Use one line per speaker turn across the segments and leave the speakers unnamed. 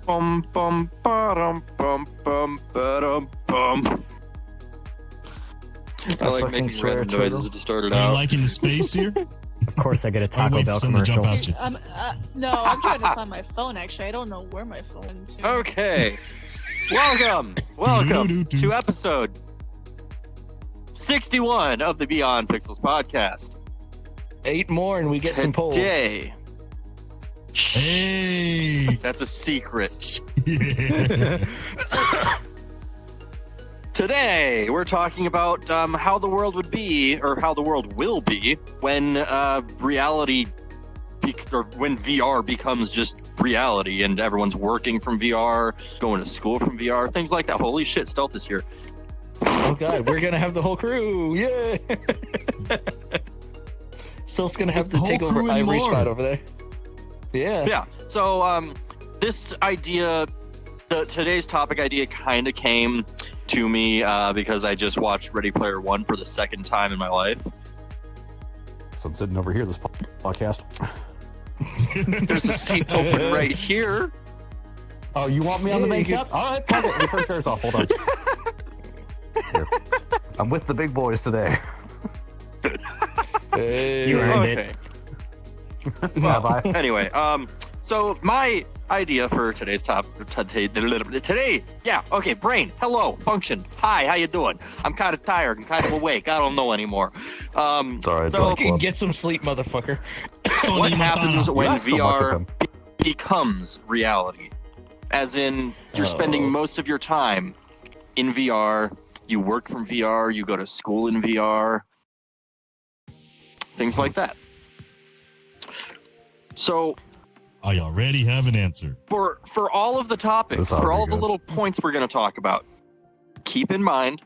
Bum bum ba-dum bum bum ba-dum bum. I like making random noises to start it
Are you
out.
liking the space here?
Of course, I get a
Or
Taco
wait for
Bell
someone to jump
commercial.
out you.
No, I'm trying to find my phone. Actually, I don't know where my phone is.
Okay. Welcome to episode 61 of the Beyond Pixels podcast.
8 more and we get some polls.
Today.
Hey!
That's a secret.
Yeah.
Today, we're talking about how the world would be, or how the world will be, when when VR becomes just reality and everyone's working from VR, going to school from VR, things like that. Holy shit, Stealth is here.
Oh god, we're gonna have the whole crew! Yay! Still's gonna have
The
to
whole
take over
crew and
Ivory's
more.
spot over there. Yeah.
Yeah, so this idea, today's topic idea kind of came to me because I just watched Ready Player One for the second time in my life.
So I'm sitting over here, this podcast.
There's a seat open right here.
Oh, you want me on the
Yeah,
main
you
cab? All right, fuck it. Let me turn chairs off. Hold on. Here. I'm with the big boys today.
Hey.
You earned it.
Okay.
Have I?
Anyway, so my idea for today's today, yeah, okay, brain, hello, function, hi, how you doing? I'm kind of tired, I'm kind of awake, I don't know anymore.
Sorry,
so
Fucking get some sleep, motherfucker.
what happens when
Not so much of
VR
them.
becomes reality? As in, you're spending
Oh.
most of your time in VR, you work from VR, you go to school in VR, things like that. So
I already have an answer.
for all of the topics,
This ought to
for
be
all of the
good.
little points we're going to talk about, keep in mind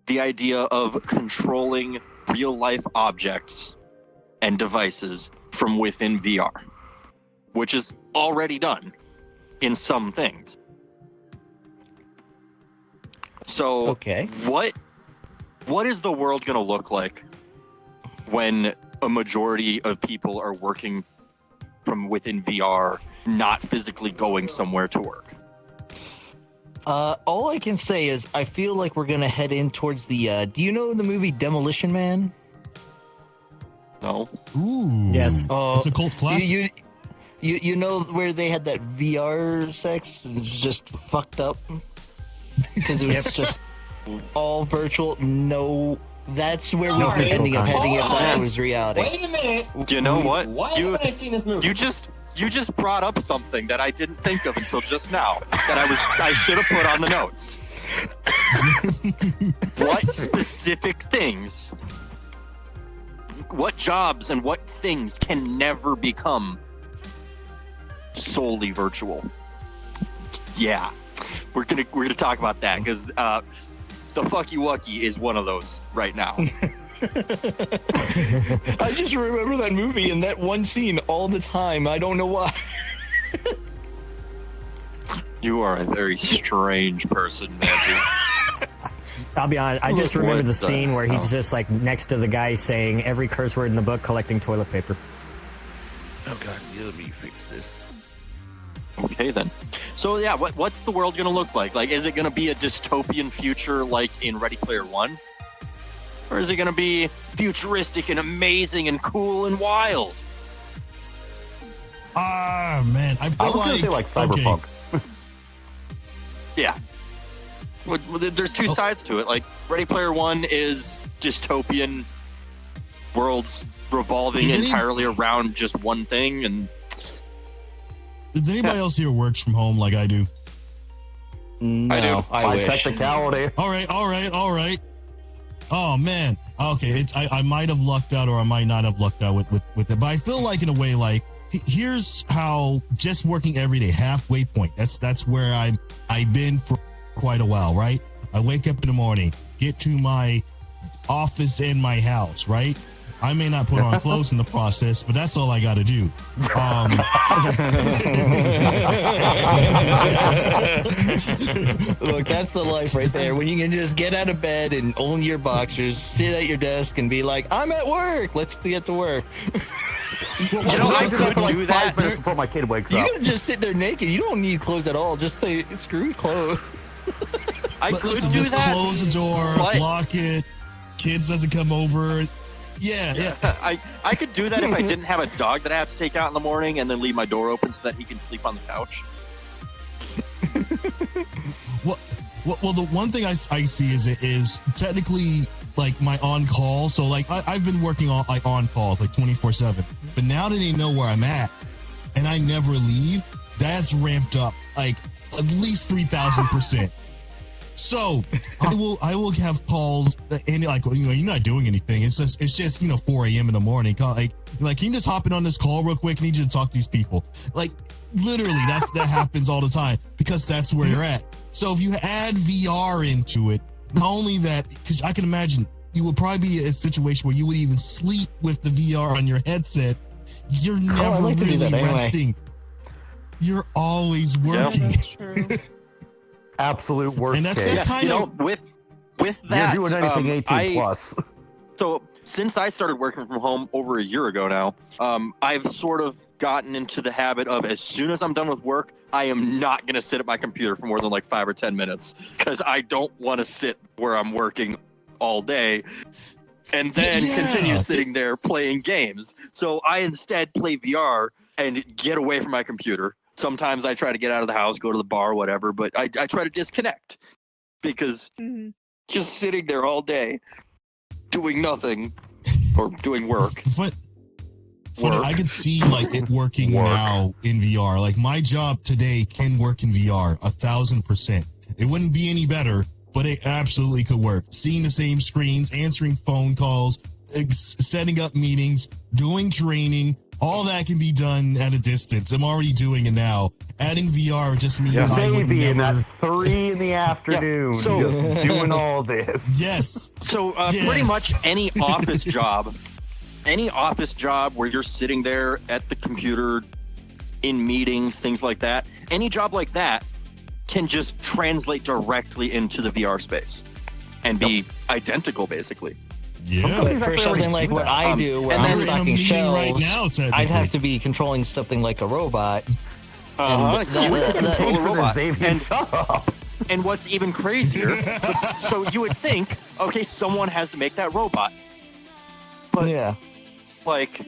the idea of controlling real life objects and devices from within VR, which is already done in some things. So
Okay.
what is the world going to look like when a majority of people are working from within VR, not physically going somewhere to work?
All I can say is I feel like we're gonna head in towards the do you know the movie Demolition Man?
No.
Ooh.
Yes.
It's a cult classic.
You know where they had that VR sex? It was just fucked up. Because it was just all virtual. No, that's where we
No
were
physical
ending up
contact.
heading if
Hold
that
on.
was reality.
Wait a minute.
You know what?
Why
You
haven't I seen this movie?
you just brought up something that I didn't think of until just now. That I should have put on the notes. What specific things, what jobs and what things can never become solely virtual? Yeah, we're gonna talk about that because the Fucky Wucky is one of those right now.
I just remember that movie and that one scene all the time. I don't know why.
You are a very strange person, Matthew.
I'll be honest. I just
What
remember
the
the scene where
hell?
he's just like next to the guy saying every curse word in the book, collecting toilet paper.
Oh god, let me fix this.
Okay then. So yeah, what's the world gonna look like? Like, is it gonna be a dystopian future like in Ready Player One, or is it gonna be futuristic and amazing and cool and wild?
Ah, man. I
I
feel
was gonna say like cyberpunk.
Yeah. Well, there's two sides to it. Like, Ready Player One is dystopian, worlds revolving
Is any-
entirely around just one thing, and
Does anybody else here works from home like I do?
No,
do.
I
By
wish.
technicality.
All right. Oh man. Okay, I might have lucked out or I might not have lucked out with it, but I feel like in a way like here's how just working every day, halfway point. That's where I've been for quite a while, right? I wake up in the morning, get to my office and my house, right? I may not put on clothes in the process, but that's all I got to do.
Look, that's the life right there. When you can just get out of bed and own your boxers, sit at your desk and be like, I'm at work. Let's get to work.
You know, I could
like
do
5
that.
minutes before my kid wakes
You
up.
can just sit there naked. You don't need clothes at all. Just say screw clothes.
I could
Listen,
do
just
that.
close the door,
but-
lock it. Kids doesn't come over. Yeah.
I could do that if I didn't have a dog that I have to take out in the morning and then leave my door open so that he can sleep on the couch.
Well, the one thing I see is technically like my on call. So like I've been working on call like 24/7, but now that they know where I'm at and I never leave, that's ramped up like at least 3,000%. So I will have calls and like you're not doing anything. It's just 4 a.m. in the morning. Like can you just hop in on this call real quick? I need you to talk to these people. Like literally that happens all the time because that's where you're at. So if you add VR into it, not only that, because I can imagine you would probably be a situation where you would even sleep with the VR on your headset. You're never
I'd like to do
really
that anyway.
resting. You're always
Yeah,
working.
that's true.
Absolute worst
And that's
case.
just kind of
with
You're
that.
doing anything 18 plus.
So since I started working from home over a year ago now, I've sort of gotten into the habit of as soon as I'm done with work, I am not going to sit at my computer for more than like 5 or 10 minutes because I don't want to sit where I'm working all day and then
Yeah.
continue sitting there playing games. So I instead play VR and get away from my computer. Sometimes I try to get out of the house, go to the bar, whatever, but I try to disconnect because
Mhm.
just sitting there all day doing nothing or doing work.
Funny, I can see like it working now in VR. Like my job today can work in VR 1,000%. It wouldn't be any better, but it absolutely could work. Seeing the same screens, answering phone calls, setting up meetings, doing training, all that can be done at a distance. I'm already doing it now. Adding VR just means I would
Baby, and
never.
at 3 in the afternoon,
so-
just doing all this.
Yes.
So
Yes.
pretty much any office job where you're sitting there at the computer in meetings, things like that, any job like that can just translate directly into the VR space and be identical, basically.
Yeah.
But for something like what I do, where
and
I'm
then-
We're in a
stocking
meeting
shelves,
right now, technically.
I'd have to be controlling something like a robot.
Uh-huh.
that-
You would
that-
control a
Thanks for
robot.
this, Xavier.
And,
Shut up.
and what's even crazier, so you would think, okay, someone has to make that robot. But
Yeah.
like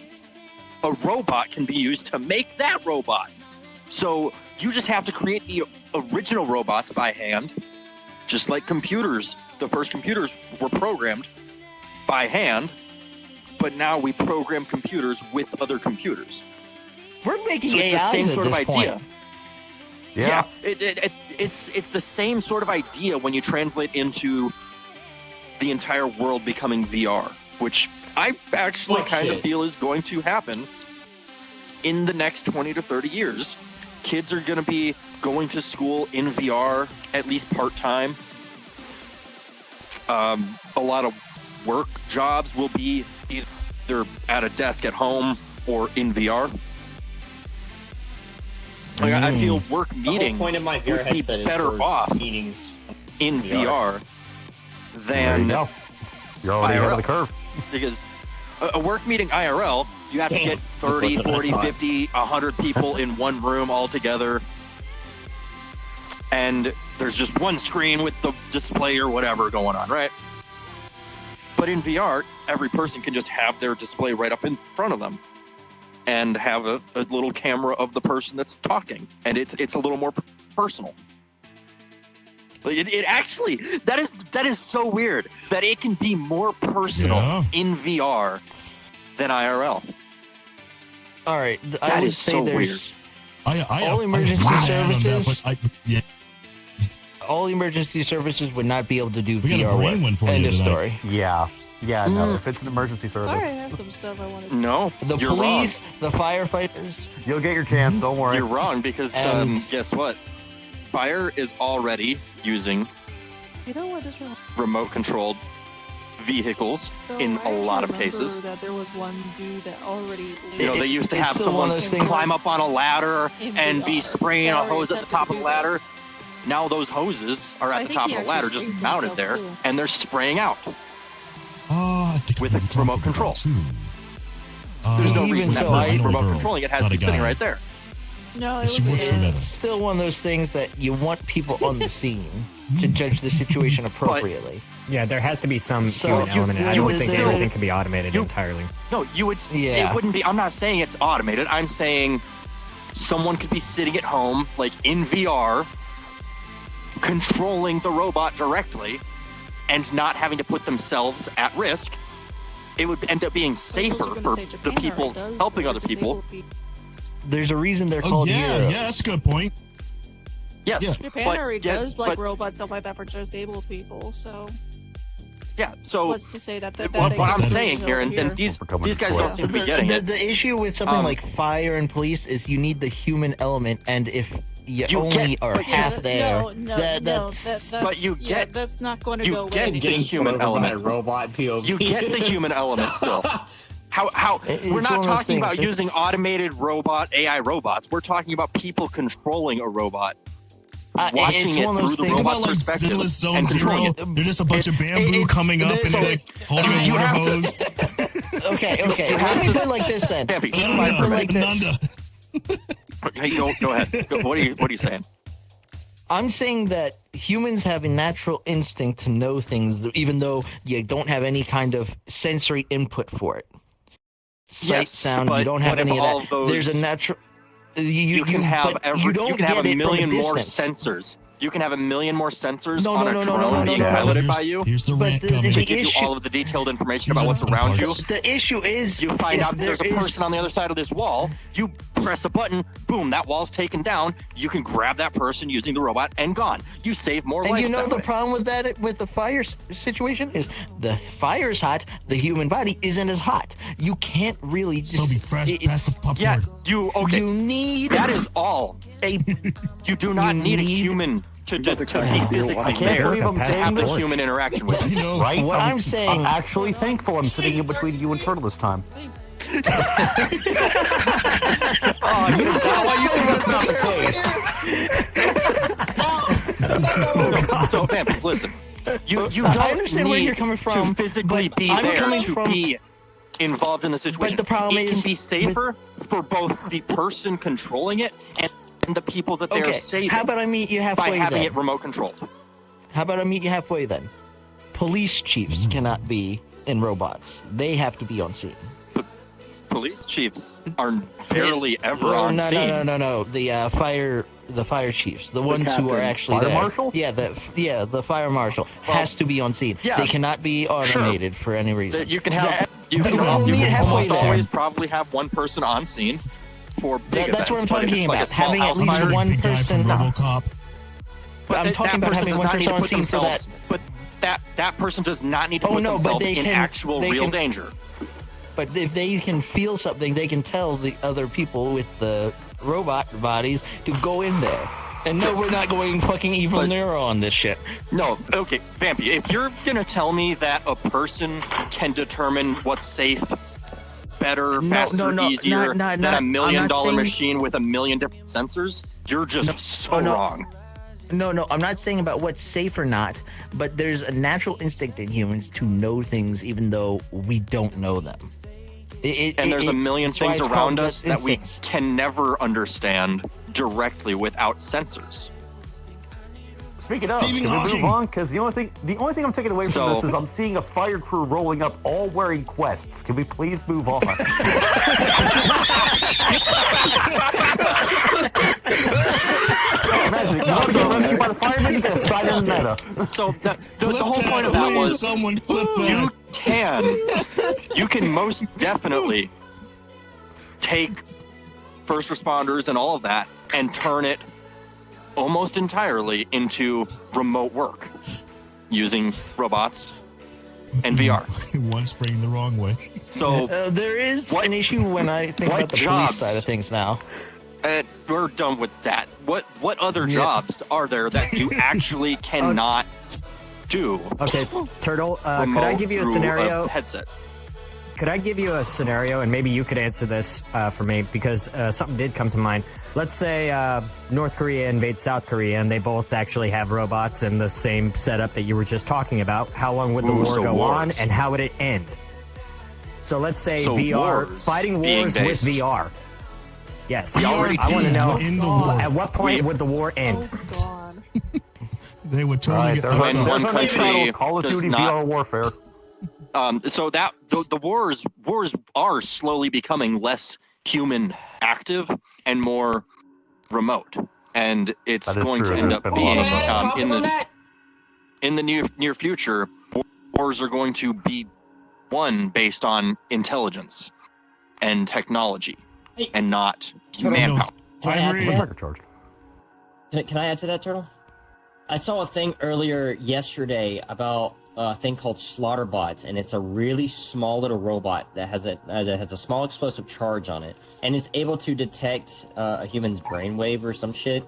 a robot can be used to make that robot. So you just have to create the original robots by hand, just like computers. The first computers were programmed by hand, but now we program computers with other computers.
We're making
So it's the
AIs
same
at
sort of
this
idea.
point.
Yeah.
It's the same sort of idea when you translate into the entire world becoming VR, which I actually kind of feel is going to happen in the next 20 to 30 years. Kids are going to be going to school in VR at least part-time. A lot of work jobs will be either at a desk at home or in VR. Like, I feel work
The whole
meetings
point of my VR
would be
headset is
better
for
off
meetings.
in VR
There you
than
go. You're already ahead of the curve.
because a work meeting IRL, you have to get 30, 40, 50, 100 people in one room all together. And there's just one screen with the display or whatever going on, right? But in VR, every person can just have their display right up in front of them and have a little camera of the person that's talking. And it's a little more personal. Like it actually, that is so weird that it can be more personal
Yeah.
in VR than IRL.
All right. I
That
would
is
say
so
there's
weird.
All emergency services-
Yeah,
all emergency services would not be able to do
We got a
VR
brain
work.
one for
End
you
of
tonight.
story.
Yeah. Yeah, no. If it's an emergency service,
I already have some stuff I wanted to
No,
The
you're
police, the firefighters.
you'll get your chance. Don't worry.
wrong. You're wrong because
And-
guess what? Fire is already using
You know what? This
remote-controlled vehicles in a lot of cases.
That there was one dude that already.
You know, they used to
It's
have
still one
someone
of those things-
climb up on a ladder
In
and be
VR.
spraying a
That already
hose at the
attempted
top
to
of the
do that.
ladder. Now those hoses are
I
at the
think
top
he
of the
actually
ladder, just
sprayed
mounted
himself,
there,
too.
and they're spraying out.
I think
With
I
a
know what you're
remote
talking
control.
about, too.
There's no
Even
reason that
so,
person
I know a
remote
girl,
controlling it has
not
to
a
be sitting
guy.
right there.
No,
She works for
It's
Meta.
still one of those things that you want people on the scene to judge the situation appropriately.
Yeah, there has to be some
So
human
you-
element. I
you
don't
would
think
say-
everything can be automated entirely.
No, you would.
Yeah.
It wouldn't be. I'm not saying it's automated. I'm saying someone could be sitting at home, like in VR, controlling the robot directly, and not having to put themselves at risk. It would end up being safer for the people helping other people.
There's a reason they're
Oh
called
yeah,
heroes.
yeah, that's a good point.
Yes,
Yeah.
Japan
but-
already
yeah,
does like
but-
robots, stuff like that for disabled people. So
yeah. So
what's to say that
what
what I'm
Status.
saying here, and these guys don't seem to be getting it.
The issue with something
Um,
like fire and police is you need the human element, and if you
You
only
get-
are
but
half
Yeah,
there,
that's
But you
yeah,
get-
that's not going to
you
go
get
away.
the human element.
robot POV.
You get the human element still. How
It's
we're
one
not
of those
talking about
things,
using
it's-
automated robot AI robots. We're talking about people controlling a robot, watching
it's
it
one of
through
those
the
things.
Think
robot's
about like
perspective
Sinless Zone
and controlling
Zero.
it.
They're just a bunch of bamboo
it's-
coming up and
so-
like holding a
you
water
have to-
hose.
Okay, let me put it like this then.
Bambi,
Let me
fine,
put it like this.
Nanda.
Hey, go ahead. What are you saying?
I'm saying that humans have a natural instinct to know things, even though you don't have any kind of sensory input for it. Sight,
Yes,
sound,
but
you don't have
what if
any of
all
that.
of those-
There's a natural.
You can have
but you don't
have
get
a
it from
million more
distance.
sensors. You can have a million more sensors
No,
on
no,
a
no, no,
drone
no, no,
being
no, no.
piloted by
Here's-
you
Here's the
But
rant
the-
coming.
to
the
give you
issue-
all of the detailed information
These
about
are
what's around you.
vampires.
The issue is
You find
is
out there's a
there is-
person on the other side of this wall. You press a button, boom, that wall's taken down. You can grab that person using the robot and gone. You save more
And
lives
you know
that
the
way.
problem with that, with the fire situation, is the fire's hot, the human body isn't as hot. You can't really just.
So be fresh
it-
past the popcorn.
Yeah, okay.
You need
That is all. You do not
You
need a
need-
human to be physically
I can't
there
believe I'm
to
saying
have the
this.
human interaction with.
You know,
Right?
What I'm saying-
I'm actually thankful I'm sitting in between you and Turtle this time. Oh, you why you think that's not the case?
So, man, listen. You
I
don't
understand
need
where you're coming from,
to physically
but
be
I'm
there
coming
to
from-
be involved in the situation.
the problem
it
is
can be safer for both the person controlling it and the people that they're
Okay,
saving
how about I meet you
by
halfway
having
then?
it remote controlled.
How about I meet you halfway then? Police chiefs cannot be in robots. They have to be on scene.
Police chiefs are barely ever
Oh,
on
no,
scene.
no. The fire chiefs, the ones who are
captain.
actually
Fire
there.
marshal?
Yeah, the fire marshal
Well,
has to be on scene.
yeah,
They cannot be automated for any reason.
That you can have
That-
you can,
we'll
you
meet
can
halfway
almost
there.
always probably have one person on scene for big
That's what I'm
events, but if
talking
it's like a
about,
small
having at
house
least
fire,
one
big guy from
person-
RoboCop.
but
I'm
that
talking about
person
having
does
one
not need
person
to
on
put
scene for
themselves-
that.
But that person does not need to
Oh,
put
no, but
themselves
they
in
can-
actual
they
real
can-
danger.
But if they can feel something, they can tell the other people with the robot bodies to go in there. And no, we're not going fucking Evil
But-
Nero on this shit.
No, okay, Vampy, if you're gonna tell me that a person can determine what's safe better,
No,
faster,
no,
easier
not-
than a
I'm
million
not
dollar
saying-
machine with a million different sensors, you're just so
no.
wrong.
No, I'm not saying about what's safe or not, but there's a natural instinct in humans to know things even though we don't know them.
And there's a million
it's why
things
it's
around
called
us that we
instincts.
can never understand directly without sensors.
Speaking of,
Stephen
can we
Hawking.
move on? Because the only thing I'm taking away from
So-
this is I'm seeing a fire crew rolling up, all wearing quests. Can we please move on? Imagine, you want to get rescued by the firemen, you get a sign in the meta.
So the
Clip
whole
that,
point of that
please,
was
someone clip
you
that.
you can most definitely take first responders and all of that and turn it almost entirely into remote work using robots and VR.
One spraying the wrong way.
So
There is
What-
an issue when I think
what
about the
jobs?
police side of things now.
we're done with that. What other
Yeah.
jobs are there that you actually cannot do?
Okay, Turtle, could I
remote
give you a
through
scenario?
headset.
Could I give you a scenario, and maybe you could answer this for me, because something did come to mind. Let's say North Korea invades South Korea, and they both actually have robots in the same setup that you were just talking about. How long would the
Ooh,
war
so
go on,
wars.
and how would it end? So let's say
So
VR,
wars
fighting
being
wars with
based.
VR. Yes.
VR
I want to know
in the
Oh,
war.
at what point would the war end?
Oh god.
They would totally
Right,
get
there's
When
fucked
a,
up.
one
there's a new
country
title, Call of
does
Duty
not-
VR Warfare.
So that the wars are slowly becoming less human active and more remote, and it's
That is
going
true.
to end
There's
up
been a lot
being
of
in the near future, wars are going to be won based on intelligence and technology,
Hey,
and not
Turtle,
manpower.
Can I add
Ivory?
to that?
Supercharged.
Can I add to that, Turtle? I saw a thing earlier yesterday about a thing called Slaughterbots, and it's a really small little robot that has a small explosive charge on it, and it's able to detect a human's brainwave or some shit,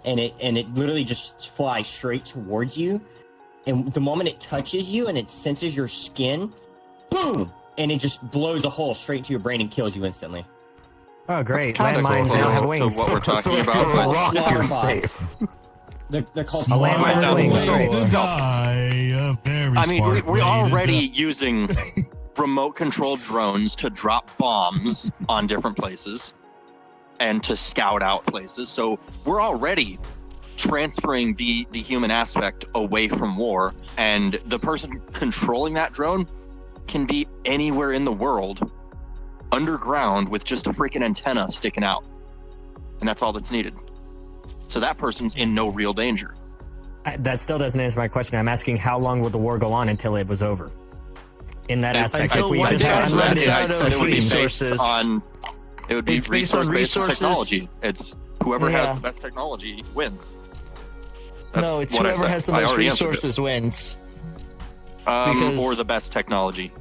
and it literally just flies straight towards you, and the moment it touches you and it senses your skin, boom, and it just blows a hole straight into your brain and kills you instantly.
Oh, great.
kinda
Landmines
close
now have
to
wings.
what we're talking
if
about,
you're
but-
a rock, you're
Slaughterbots.
safe.
They're called
Smart
landmine
ways
wings.
to die. Very
I mean,
smart
we're
way to
already
die.
using remote controlled drones to drop bombs on different places and to scout out places. So we're already transferring the human aspect away from war, and the person controlling that drone can be anywhere in the world underground with just a freaking antenna sticking out, and that's all that's needed. So that person's in no real danger.
That still doesn't answer my question. I'm asking how long would the war go on until it was over? In that aspect,
Until
if we
one
just
day
had
I
unlimited
run out of
it would be based
resources.
on
It's based on resources.
technology. It's whoever
Yeah.
has the best technology wins.
No, it's
what I
whoever
said.
has the
I
most
already answered it.
resources wins. because-
Or the best technology,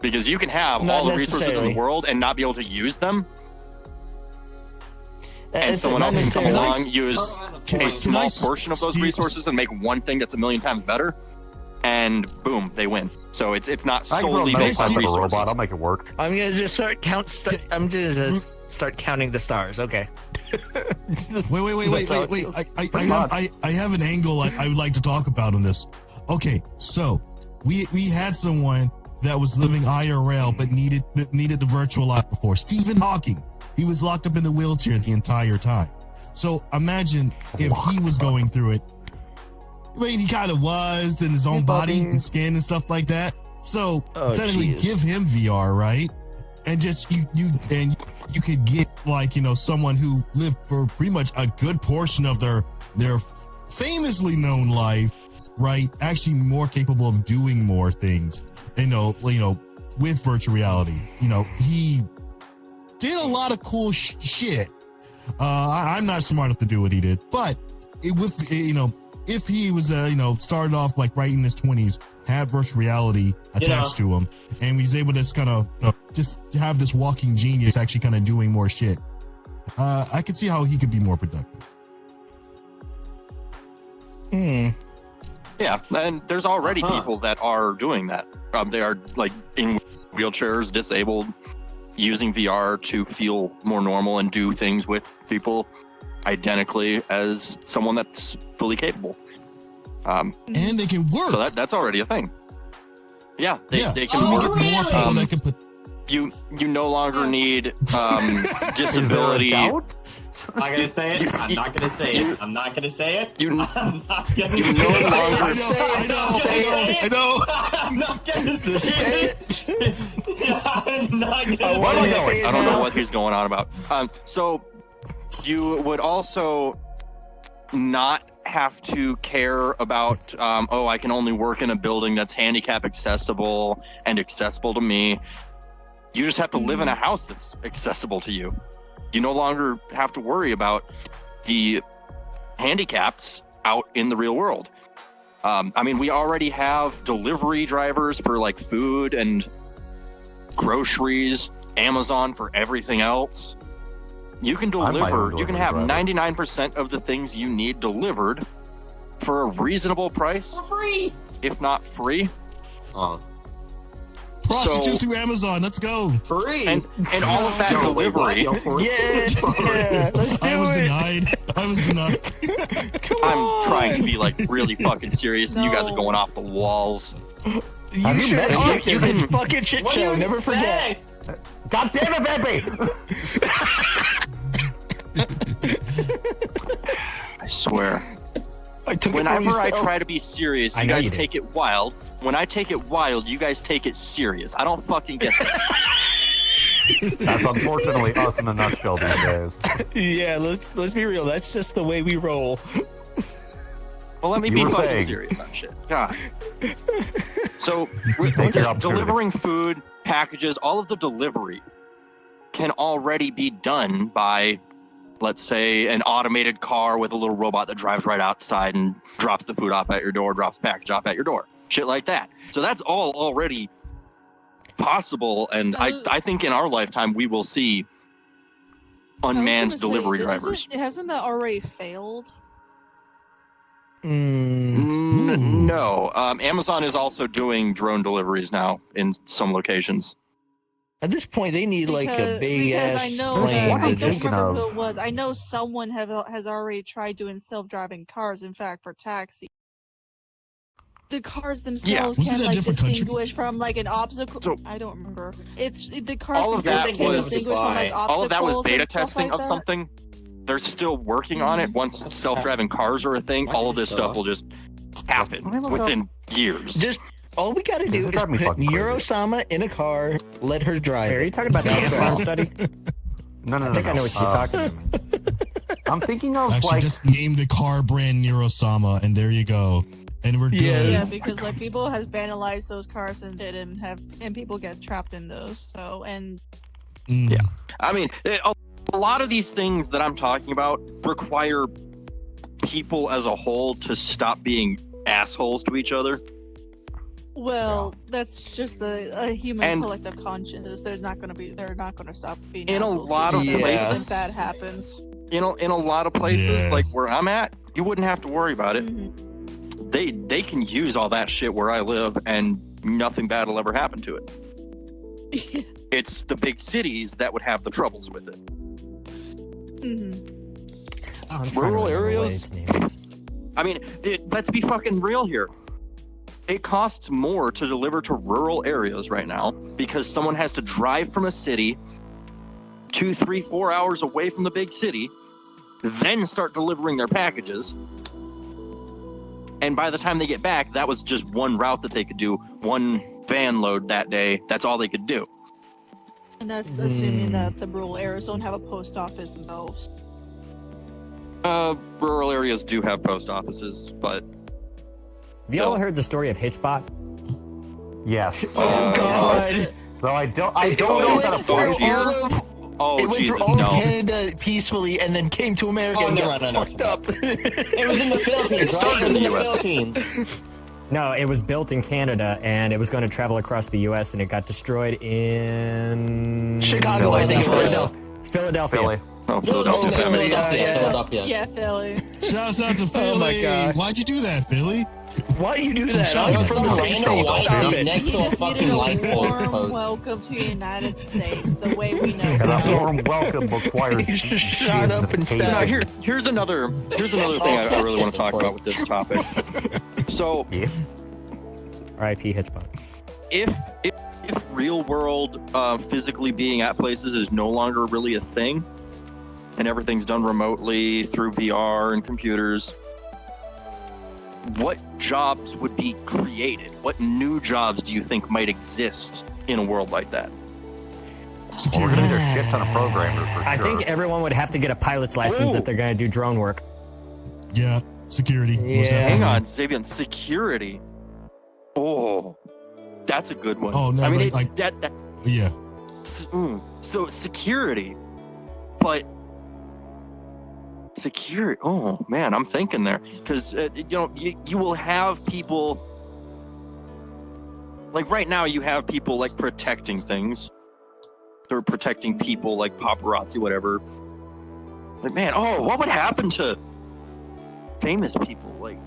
because you can have
Not
all the resources in
necessarily.
the world and not be able to use them, and
It's
someone
not
else can come
necessarily-
along, use
Can
a
I
small portion of those
steal-
resources and make one thing that's a million times better, and boom, they win. So it's not
I can throw a
solely
metal
based on
pipe at a
resources.
robot. I'll make it work.
I'm gonna just I'm gonna just start counting the stars. Okay.
Wait.
That's how
I have an angle I would like to talk about on this. Okay, so we had someone that was living IRL but needed the virtual life before. Stephen Hawking. He was locked up in the wheelchair the entire time. So imagine if he was going through it. I mean, he kind of was in his own
Hey,
body
buddy.
and skin and stuff like that. So
Oh,
technically,
jeez.
give him VR, right? And just you could get someone who lived for pretty much a good portion of their famously known life, right? Actually, more capable of doing more things. With virtual reality. He did a lot of cool shit. I'm not smart enough to do what he did, but if he was started off like right in his 20s, had virtual reality attached to him, and he's able to just kind of just have this walking genius actually kind of doing more shit, I could see how he could be more productive.
Yeah, and there's already
Uh-huh.
people that are doing that. They are like in wheelchairs, disabled, using VR to feel more normal and do things with people identically as someone that's fully capable.
And they can work.
So that's already a thing. Yeah, they
so
can
we
work.
get more people
Um,
that can put.
You no longer need
Is there a
disability.
doubt?
I'm not gonna say it. I'm not gonna say it. I'm not gonna say it.
You
I'm not gonna
you
say
no
it.
longer
I know.
I'm not gonna say it. I'm not gonna
I
say
wanna
it.
say it.
I don't know what he's going on about. So you would also not have to care about, I can only work in a building that's handicap accessible and accessible to me. You just have to live in a house that's accessible to you. You no longer have to worry about the handicaps out in the real world. We already have delivery drivers for like food and groceries, Amazon for everything else. You can
I'm my own
deliver, you can
delivery
have
driver.
99% of the things you need delivered for a reasonable price,
For free.
if not free.
Prostitute
So-
through Amazon. Let's go.
Free.
And all of that
Yo, wait, what?
delivery,
Yo, for real?
Yeah, let's do
I was
it.
denied. I was denied.
Come
I'm
on.
trying to be like really fucking serious, and you guys are
No.
going off the walls.
Have you met
should.
us?
You can fucking shit
What do
show.
you
Never forget.
expect?
God damn it, baby!
I swear.
I took
Whenever I
it
try to be serious,
I
you
know
guys
you do.
take it wild. When I take it wild, you guys take it serious. I don't fucking get this.
That's unfortunately us in a nutshell these days.
Yeah, let's be real. That's just the way we roll.
Well, let me
You
be
were
fucking
saying.
serious on shit. God. So,
Take your opportunity.
delivering food, packages, all of the delivery can already be done by, let's say, an automated car with a little robot that drives right outside and drops the food off at your door, drops the package off at your door. Shit like that. So that's all already possible, and I think in our lifetime we will see unmanned delivery drivers.
Hasn't that already failed?
No. Amazon is also doing drone deliveries now in some locations.
At this point, they need like a big
because
ass
I know
plane.
that,
What
I
I'm
to
don't
just-
thinking
remember
of-
who it was. I know someone has already tried doing self-driving cars. In fact, for taxi, the cars themselves
Wasn't
can
that a
like
different country?
distinguish from like an obstacle.
So-
I don't remember. It's the cars
All of
themselves
that
can
was-
distinguish from like obstacles.
All of that was beta
and stuff
testing
like
of
that.
something. They're still working on it. Once self-driving cars are a thing, all of this stuff will just happen
Let me look
within years.
Just all we gotta do
This
is
drive me
put
fucking crazy.
Eurosama in a car, let her drive.
Hey, are you
it.
talking about the ant farm study?
No.
I think I know what you're talking about.
I'm thinking of
Actually,
like
just name the car brand Neurosama, and there you go. And we're good.
Yeah, because like people has vandalized those cars and people get trapped in those. So
Mm.
Yeah. I mean, a lot of these things that I'm talking about require people as a whole to stop being assholes to each other.
well, that's just a human
And-
collective conscience. They're not gonna stop being
In a
assholes to
lot of
each other
places-
if that happens.
In a lot of places,
Yeah.
like where I'm at, you wouldn't have to worry about it.
Mhm.
They can use all that shit where I live, and nothing bad will ever happen to it. It's the big cities that would have the troubles with it.
Mhm.
Oh, I'm trying to
Rural
remember what
areas?
its name is.
I mean, let's be fucking real here. It costs more to deliver to rural areas right now because someone has to drive from a city 2, 3, 4 hours away from the big city, then start delivering their packages. And by the time they get back, that was just one route that they could do, one van load that day. That's all they could do.
And that's assuming that the rural areas don't have a post office themselves.
Rural areas do have post offices, but
Have you all heard the story of Hitchbot?
yes.
Oh God!
Though I don't
It
know
went
that
through
applies here.
all of-
oh
it went
Jesus,
through all
no.
of Canada peacefully, and then came to America
Oh,
and
never
got
mind, I know
fucked
what
up.
It was in the Philippines, right?
started
It was
in
in
the
the
US.
Philippines.
No, it was built in Canada and it was going to travel across the U.S. and it got destroyed in
Chicago, I think it was.
Philadelphia.
Philly.
Oh, Philadelphia.
Philadelphia.
Yeah, Philly.
Shouts out to Philly.
Oh my God.
Why'd you do that, Philly?
Why do you do
Some
that?
shot
I'm
It was
in
from
some
the
random
state.
white
Stop
dude
it.
next
He
to a
just needed
fucking
a
light pole
warm
post.
welcome to the United States, the way we know.
And
it.
a warm welcome requires
He just shot up and
So now
stabbed.
here's another thing I really want to talk about with this topic. So
Yeah.
R.I.P. Hitchbot.
if real world physically being at places is no longer really a thing, and everything's done remotely through VR and computers, what jobs would be created? What new jobs do you think might exist in a world like that?
Well, we're gonna need a shit ton of programmers for sure.
I think everyone would have to get a pilot's license
Ooh.
if they're going to do drone work.
Yeah, security. Most
Yeah.
definitely.
Hang on, Sabian, security. Oh, that's a good one.
Oh, no,
I mean,
like-
that
Yeah.
so security, but security. Oh man, I'm thinking there because you will have people like right now. You have people like protecting things. They're protecting people like paparazzi, whatever. Like man, what would happen to famous people? Like,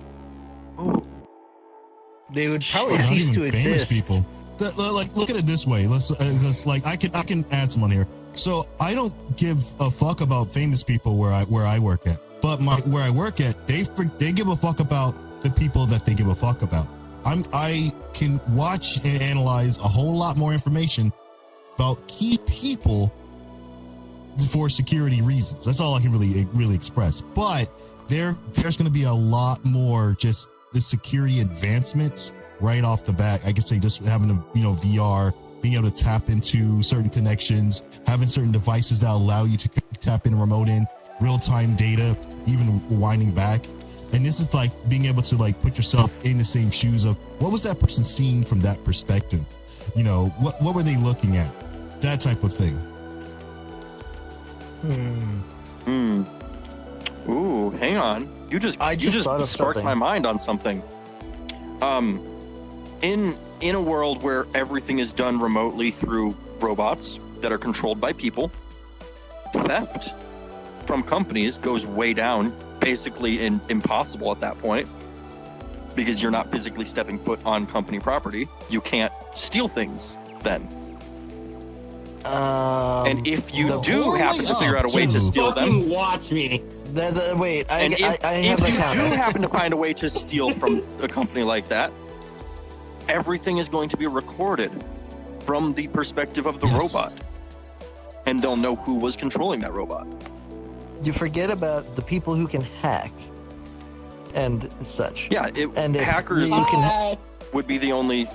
They would probably
Not
cease
even
to
famous
exist.
people. Like, look at it this way. Let's like I can add some on here. So I don't give a fuck about famous people where I work at, but where I work at, they give a fuck about the people that they give a fuck about. I can watch and analyze a whole lot more information about key people for security reasons. That's all I can really express. But there's going to be a lot more just the security advancements right off the bat. I guess they just having a VR, being able to tap into certain connections, having certain devices that allow you to tap in, remote in, real-time data, even winding back. And this is like being able to like put yourself in the same shoes of what was that person seeing from that perspective? What were they looking at? That type of thing.
Ooh, hang on. You just
thought of
sparked
something.
my mind on something. In a world where everything is done remotely through robots that are controlled by people, theft from companies goes way down, basically impossible at that point, because you're not physically stepping foot on company property. You can't steal things then. And if you
the
do
whole
happen
way
to figure out a way to
up,
steal them,
Fucking watch me.
Wait, I
and if
have
you
a
do
comment.
happen to find a way to steal from a company like that, everything is going to be recorded from the perspective of the
Yes.
robot. And they'll know who was controlling that robot.
You forget about the people who can hack and such.
Yeah,
And if
hackers
you can
would be the only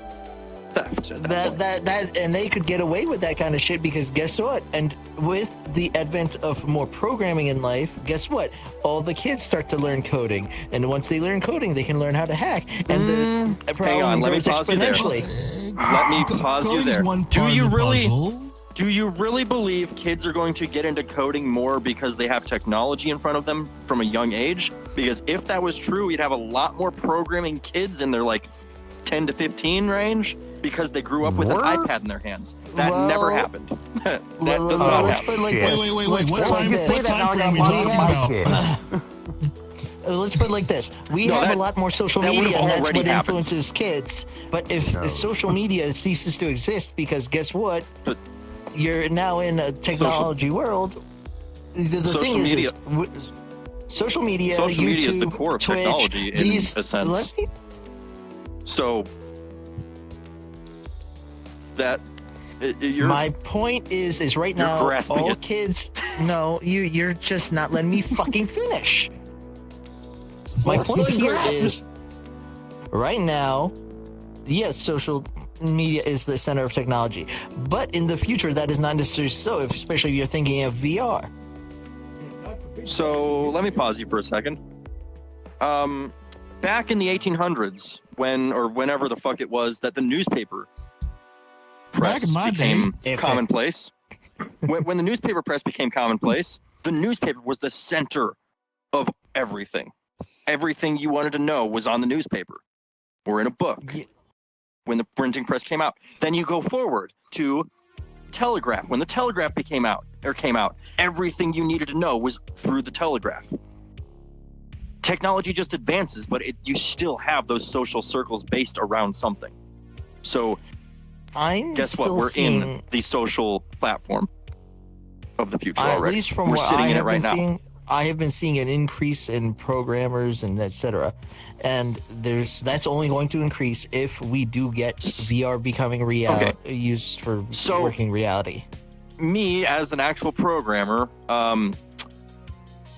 theft at that point.
that and they could get away with that kind of shit because guess what? And with the advent of more programming in life, guess what? All the kids start to learn coding, and once they learn coding, they can learn how to hack, and the
hang
problem
on, let me
grows
pause you there.
exponentially.
Let me pause you
Coding is
there.
one
Do
part
you
of the
really
puzzle.
Do you really believe kids are going to get into coding more because they have technology in front of them from a young age? Because if that was true, we'd have a lot more programming kids in their like 10 to 15 range because they grew up with
What?
an iPad in their hands. That
Well,
never happened. That
Well,
does not
let's
happen.
put it like
Shit.
this.
Wait.
Let's
What
put it
time?
like
What
this.
time frame are we
Why
talking
not
about?
kid?
Let's put it like this. We
No,
have
that-
a lot more social
that would've
media, and that's
already
what
happened.
influences kids. But if
No.
social media ceases to exist, because guess what?
But-
You're now in a technology world. The
Social
thing is,
media-
social media.
Social media is the
YouTube,
core of
Twitch,
technology in
these-
a sense.
let me-
So that you're
My point is right
you're
now
grasping
all
it.
kids. No, you're just not letting me fucking finish. My point here is, right now, yes, social media is the center of technology, but in the future, that is not necessarily so. Especially if you're thinking of VR.
So let me pause you for a second. Back in the 1800s, when or whenever the fuck it was that the newspaper
Back
press
in my
became
day.
commonplace, when the newspaper press became commonplace, the newspaper was the center of everything. Everything you wanted to know was on the newspaper or in a book.
Yeah.
When the printing press came out, then you go forward to telegraph. When the telegraph came out, everything you needed to know was through the telegraph. Technology just advances, but you still have those social circles based around something. So
I'm
guess what?
still
We're
seeing,
in the social platform of the future
at
already.
least from
We're
what
sitting
I
in it
have
right
been
now.
seeing, I have been seeing an increase in programmers and etc. And that's only going to increase if we do get VR becoming used for
So-
working reality.
Me as an actual programmer,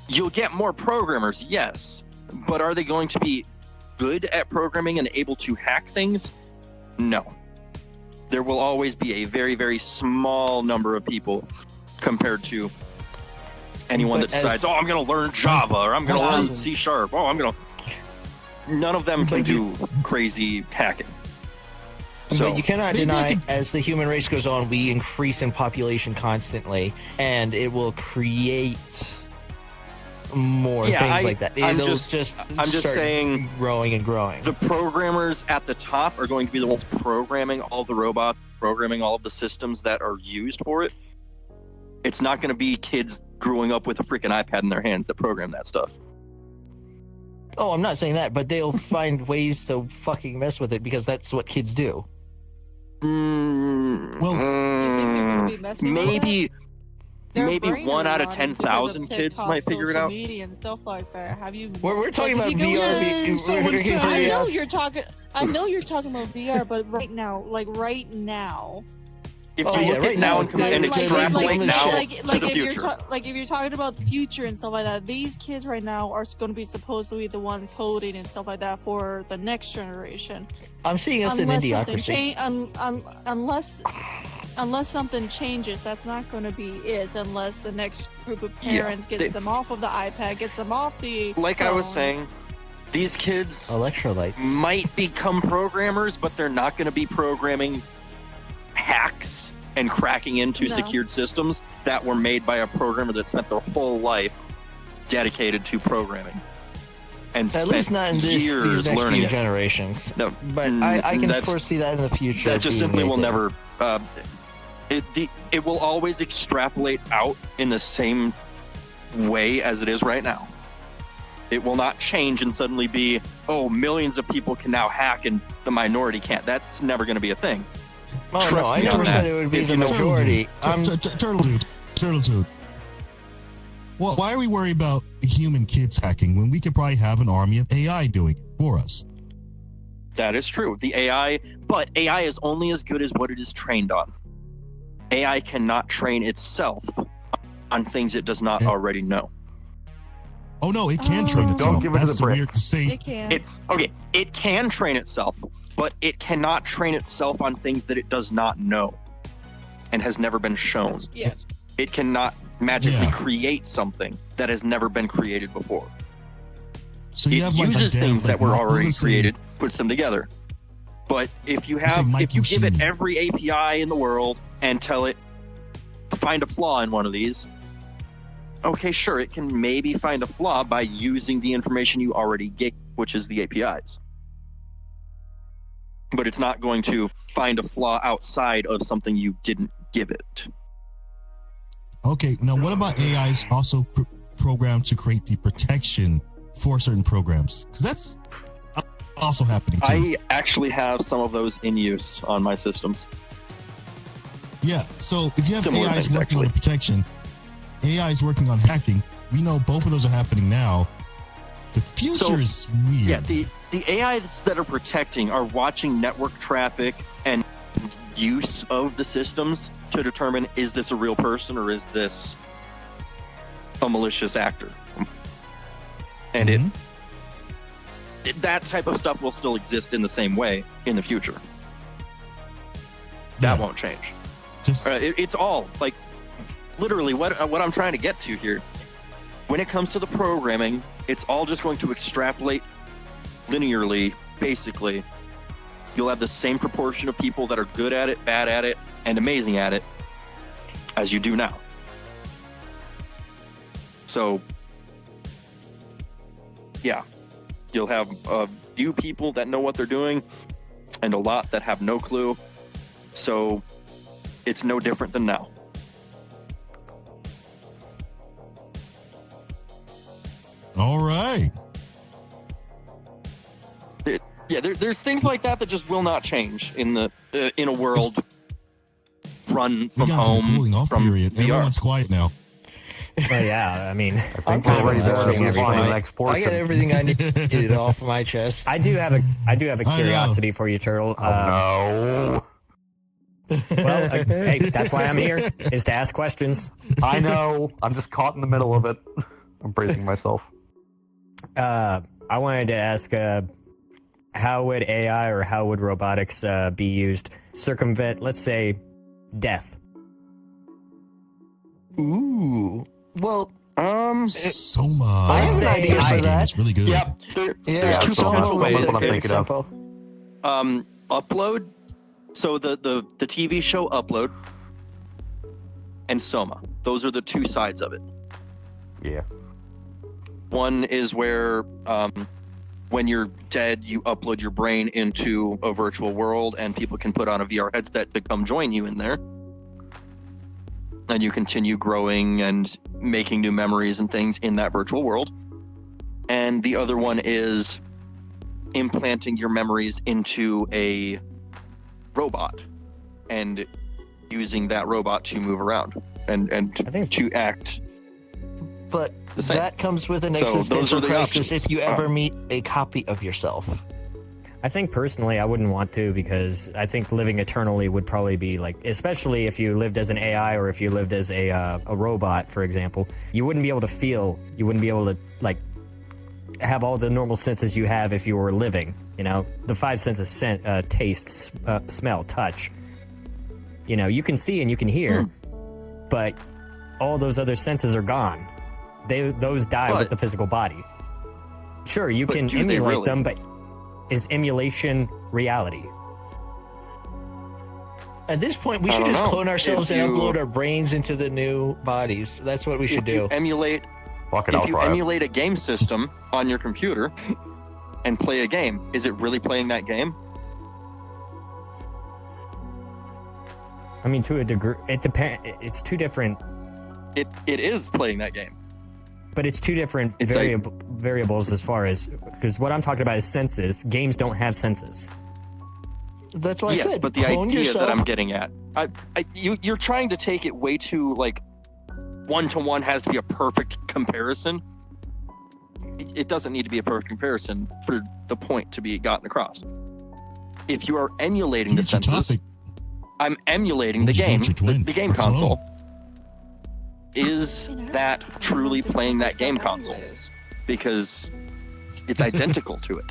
you'll get more programmers, yes, but are they going to be good at programming and able to hack things? No. There will always be a very, very small number of people compared to anyone
But
that decides,
as-
I'm going to learn Java or I'm going to learn
Thousands.
C#. Oh, I'm going to. None of them can
But
do crazy hacking. So
But you cannot
Maybe I
deny,
could-
as the human race goes on, we increase in population constantly, and it will create more
Yeah,
things like that.
I'm
It'll
just
start
saying
growing and growing.
the programmers at the top are going to be the ones programming all the robots, programming all of the systems that are used for it. It's not going to be kids growing up with a freaking iPad in their hands that program that stuff.
Oh, I'm not saying that, but they'll find ways to fucking mess with it because that's what kids do.
Well-
You think they're gonna be messing with
maybe
Their
maybe
brain
1 out of
rotting because
10,000
of
kids
TikTok,
might figure it
social
out.
media and stuff like that. Have you?
We're talking
like,
about
if you go
VR.
to-
someone said-
I know you're talking. I know you're talking about VR, but right now,
If
Oh,
you
yeah,
look
right
at now
now,
and
like-
extrapolate
like-
now
like
to the
if
future.
if you're talking about the future and stuff like that, these kids right now are going to be supposedly the ones coding and stuff like that for the next generation.
I'm seeing us in Idiocracy.
Unless something changes, that's not going to be it. Unless the next group of
Yeah,
parents gets
they-
them off of the iPad, gets them off the.
Like I was
phone.
saying, these kids
Electrolytes.
might become programmers, but they're not going to be programming hacks and cracking into
No.
secured systems that were made by a programmer that spent their whole life dedicated to programming and
At
spent
least not in these
years
next
learning
few
it.
generations.
No,
But I can
that's-
foresee that in the future.
that just
being
simply will
made
never. It will always extrapolate out in the same way as it is right now. It will not change and suddenly be, oh, millions of people can now hack and the minority can't. That's never going to be a thing.
Oh, no,
Trust
I
me on
never
that.
said it would be
If
the
you know-
majority.
Turtle dude. Well, why are we worried about human kids hacking when we could probably have an army of AI doing it for us?
That is true. The AI, but AI is only as good as what it is trained on. AI cannot train itself on things it does not
Yeah.
already know.
Oh no, it can train
Don't
itself.
give it to
That's
the
the weird
Brits.
to say.
It can.
It can train itself, but it cannot train itself on things that it does not know and has never been shown.
Yes.
It cannot magically
Yeah.
create something that has never been created before.
So
It
you have like
uses
a dev,
things
like,
that were already
let's say-
created, puts them together. But if you
Let's say
have,
Mike
if you give it
Mussini.
every API in the world and tell it find a flaw in one of these, okay, sure, it can maybe find a flaw by using the information you already gave, which is the APIs. But it's not going to find a flaw outside of something you didn't give it.
Okay, now what about AIs also programmed to create the protection for certain programs? Because that's also happening too.
I actually have some of those in use on my systems.
Yeah, so if you have
Similar
AIs
things,
working on
actually.
the protection, AIs working on hacking, we know both of those are happening now. The future
So,
is weird.
Yeah, the AIs that are protecting are watching network traffic and use of the systems to determine, is this a real person or is this a malicious actor? And
Mhm.
that type of stuff will still exist in the same way in the future. That
Yeah.
won't change.
Just
It's all like literally what I'm trying to get to here. When it comes to the programming, it's all just going to extrapolate linearly. Basically, you'll have the same proportion of people that are good at it, bad at it, and amazing at it as you do now. So, yeah, you'll have a few people that know what they're doing and a lot that have no clue. So, it's no different than now.
all right.
Yeah, there's things like that that just will not change in the in a world run
We
from
got to the
home
cooling off
from
period.
VR.
Everyone's quiet now.
Well, yeah, I mean,
I think we're ready to
absorbing
move on to the
everything.
next
I
portion.
got everything I needed off my chest.
I do have a
I know.
curiosity for you, Turtle.
Oh,
Well, hey, that's why I'm here, is to ask questions.
no. I know. I'm just caught in the middle of it. I'm bracing myself.
I wanted to ask, how would AI or how would robotics be used circumvent, let's say, death?
Ooh. Well,
Soma.
I have an idea
That
for
game
that.
is really good.
Yep. There's two
so
potential
that's
ways.
what I'm
It's,
thinking of.
Upload. So the TV show Upload and Soma. Those are the two sides of it.
Yeah.
One is where when you're dead, you upload your brain into a virtual world and people can put on a VR headset to come join you in there. And you continue growing and making new memories and things in that virtual world. And the other one is implanting your memories into a robot and using that robot to move around. and
I think
to act
But
the same.
that comes with an
So those
existential
are the
crisis
options.
if you ever meet a copy of yourself.
I think personally I wouldn't want to, because I think living eternally would probably be like, especially if you lived as an AI or if you lived as a robot, for example, you wouldn't be able to feel, you wouldn't be able to like have all the normal senses you have if you were living. You know, the five senses: taste, smell, touch. You know, you can see and you can hear, but all those other senses are gone. Those die with
But-
the physical body. Sure, you
But
can
do they
emulate
really?
them, but is emulation reality?
At this point, we
I
should
don't
just
know.
clone ourselves
If
and
you-
upload our brains into the new bodies. That's what we should
if you
do.
emulate
Fucking
if
I'll
you
try it.
emulate a game system on your computer and play a game, is it really playing that game?
I mean, to a degree, it depends. It's two different,
It is playing that game.
but it's two different
It's like-
variables as far as, because what I'm talking about is senses. Games don't have senses.
That's why I
Yes,
said
but the
clone
idea
yourself.
that I'm getting at, you're trying to take it way too like one-to-one has to be a perfect comparison. It doesn't need to be a perfect comparison for the point to be gotten across. If you are emulating the
Here's your
senses,
topic.
I'm emulating the
Who's
game,
going to twin?
the game
Or clone?
console. Is
You know,
that
I
truly
want to
playing
play
that game
myself
console?
anyways.
Because it's identical to it.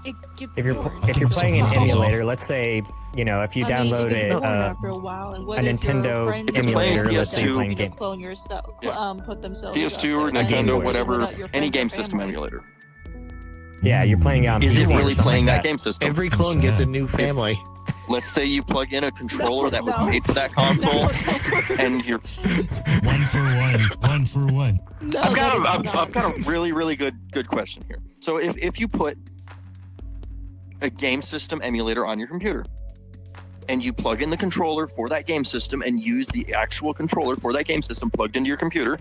It gets
If you're
boring.
if you're playing an
Hands off.
emulator, let's say, you know, if you
I mean,
download
it gets boring
a
after a while. And what
a
if your
Nintendo
friends
If it's playing
emulator, let's say
PS2
you're playing a
to
game.
clone your stuff,
Yeah.
put themselves
PS2 or
up there,
Nintendo,
and
Game
whatever,
without your
any
friends
game
or
system
family.
emulator.
Yeah, you're playing on
Is
PC
it
or
really
something
playing
like
that game system?
Every
I'm
clone gets a
sad.
new family.
Let's say you plug in a controller that was
No.
made for that console,
No.
and you're.
One for one. One for one.
No,
I've
that is
got
not.
I've got a really good question here. So if you put a game system emulator on your computer, and you plug in the controller for that game system and use the actual controller for that game system plugged into your computer,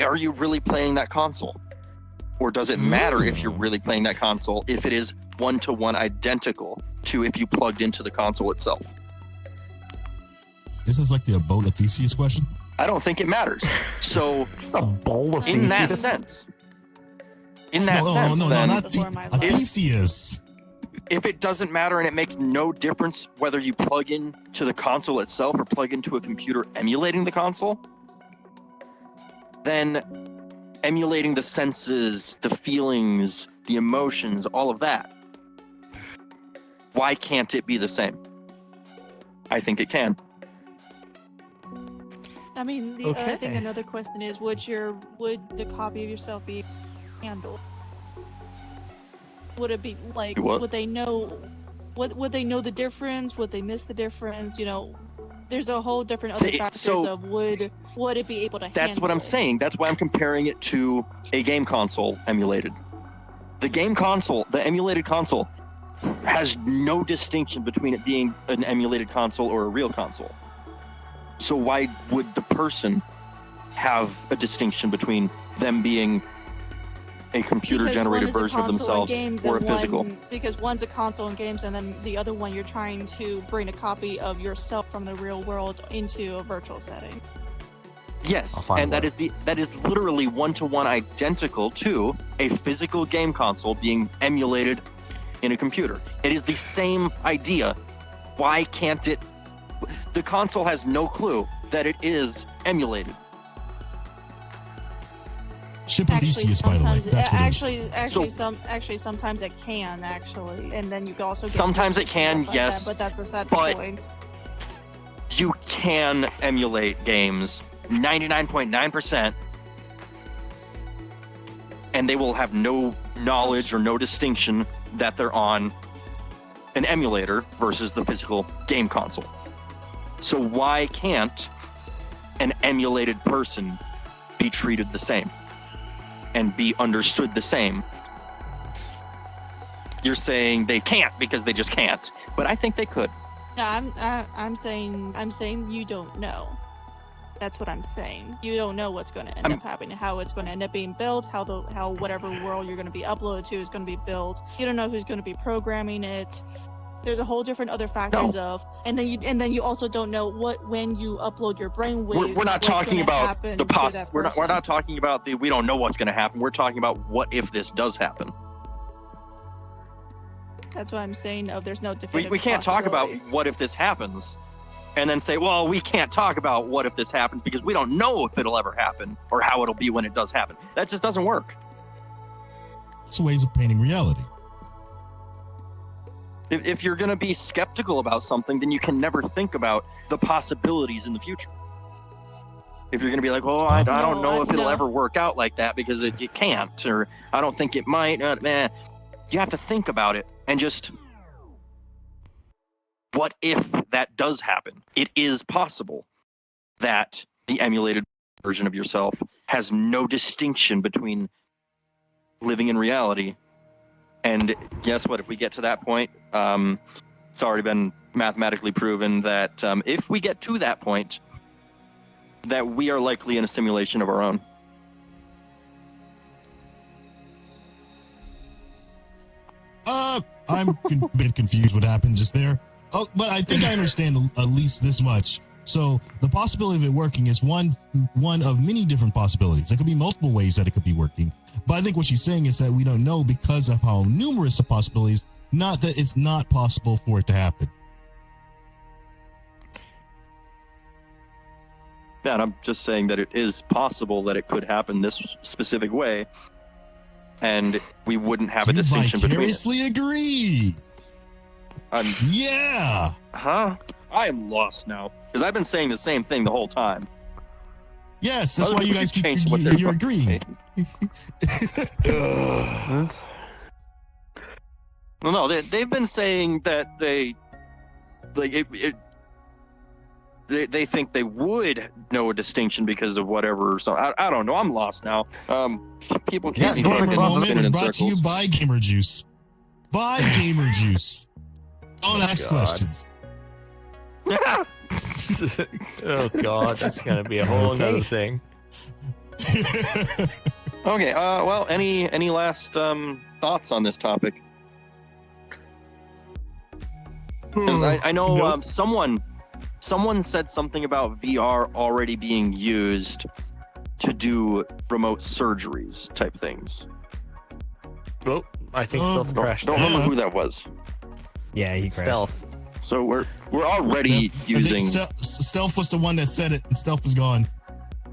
are you really playing that console? Or does it matter if you're really playing that console if it is one-to-one identical to if you plugged into the console itself?
This is like the boat of Theseus question.
I don't think it matters. So
A bowl of
in that
Theseus?
sense, then
not
Before my
a
life.
Theseus.
if it doesn't matter and it makes no difference whether you plug in to the console itself or plug into a computer emulating the console, then emulating the senses, the feelings, the emotions, all of that, why can't it be the same? I think it can.
I mean, I
Okay.
think another question is, would the copy of yourself be handled? Would it be like?
What?
Would they know? Would they know the difference? Would they miss the difference? You know, there's a whole different other
They-
factors
so-
of would it be able to handle?
That's what I'm saying. That's why I'm comparing it to a game console emulated. The game console, the emulated console, has no distinction between it being an emulated console or a real console. So why would the person have a distinction between them being a computer-generated
Because
version of
one is a console
themselves
and games
or a
and
physical?
because one's a console and games, and then the other one you're trying to bring a copy of yourself from the real world into a virtual setting.
I'll
Yes,
find
and
one.
that is literally one-to-one identical to a physical game console being emulated in a computer. It is the same idea. Why can't it? The console has no clue that it is emulated.
Ship of Theseus, by the way. That's what it is.
Actually, sometimes it can actually, and then you can also. Get
Sometimes it can,
stuff like
yes,
that, but that's beside
but-
the point.
You can emulate games 99.9%, and they will have no knowledge or no distinction that they're on an emulator versus the physical game console. So why can't an emulated person be treated the same and be understood the same? You're saying they can't because they just can't, but I think they could.
No, I'm saying you don't know. That's what I'm saying. You don't know what's going to end up happening, how it's going to end up being built, how whatever world you're going to be uploaded to is going to be built. You don't know who's going to be programming it. There's a whole different other factors of, and then you also don't know when you upload your brainwaves.
We're not
what's
talking
gonna
about
happen
the
to that
we're
person.
not talking about the we don't know what's going to happen. We're talking about what if this does happen.
That's what I'm saying. There's no definitive
We can't talk about
possibility.
what if this happens, and then say, well, we can't talk about what if this happens because we don't know if it'll ever happen or how it'll be when it does happen. That just doesn't work.
It's ways of painting reality.
If you're going to be skeptical about something, then you can never think about the possibilities in the future. If you're going to be like, oh, I don't know if it'll ever work out like that because it can't, or I don't think it might, man, you have to think about it and just, what if that does happen? It is possible that the emulated version of yourself has no distinction between living in reality. And guess what? If we get to that point, it's already been mathematically proven that if we get to that point, that we are likely in a simulation of our own.
I'm a bit confused what happened just there. Oh, but I think I understand at least this much. So the possibility of it working is one of many different possibilities. There could be multiple ways that it could be working. But I think what she's saying is that we don't know because of how numerous the possibilities, not that it's not possible for it to happen.
Yeah, and I'm just saying that it is possible that it could happen this specific way, and we wouldn't have a distinction between it.
Vicariously agree. Yeah.
Huh? I am lost now because I've been saying the same thing the whole time.
Yes, that's
Other
why you
people
guys
can
keep
change what they're
you're agreeing.
No, they've been saying that they think they would know a distinction because of whatever. So I don't know. I'm lost now. People keep
This
me
gamer
fucking
moment
spinning
was
in
brought to you
circles.
by Gamer Juice. By Gamer Juice. Don't ask
God.
questions.
Oh God, that's gonna be a whole
Okay.
nother thing.
Okay. Well, any last thoughts on this topic? Because I know
Nope.
someone said something about VR already being used to do remote surgeries type things.
Oh, I think
Oh,
Stealth
Don't
crashed.
remember
Yeah.
who that was.
Yeah, he crashed.
Stealth.
So we're already using.
I think Stealth was the one that said it, and Stealth was gone.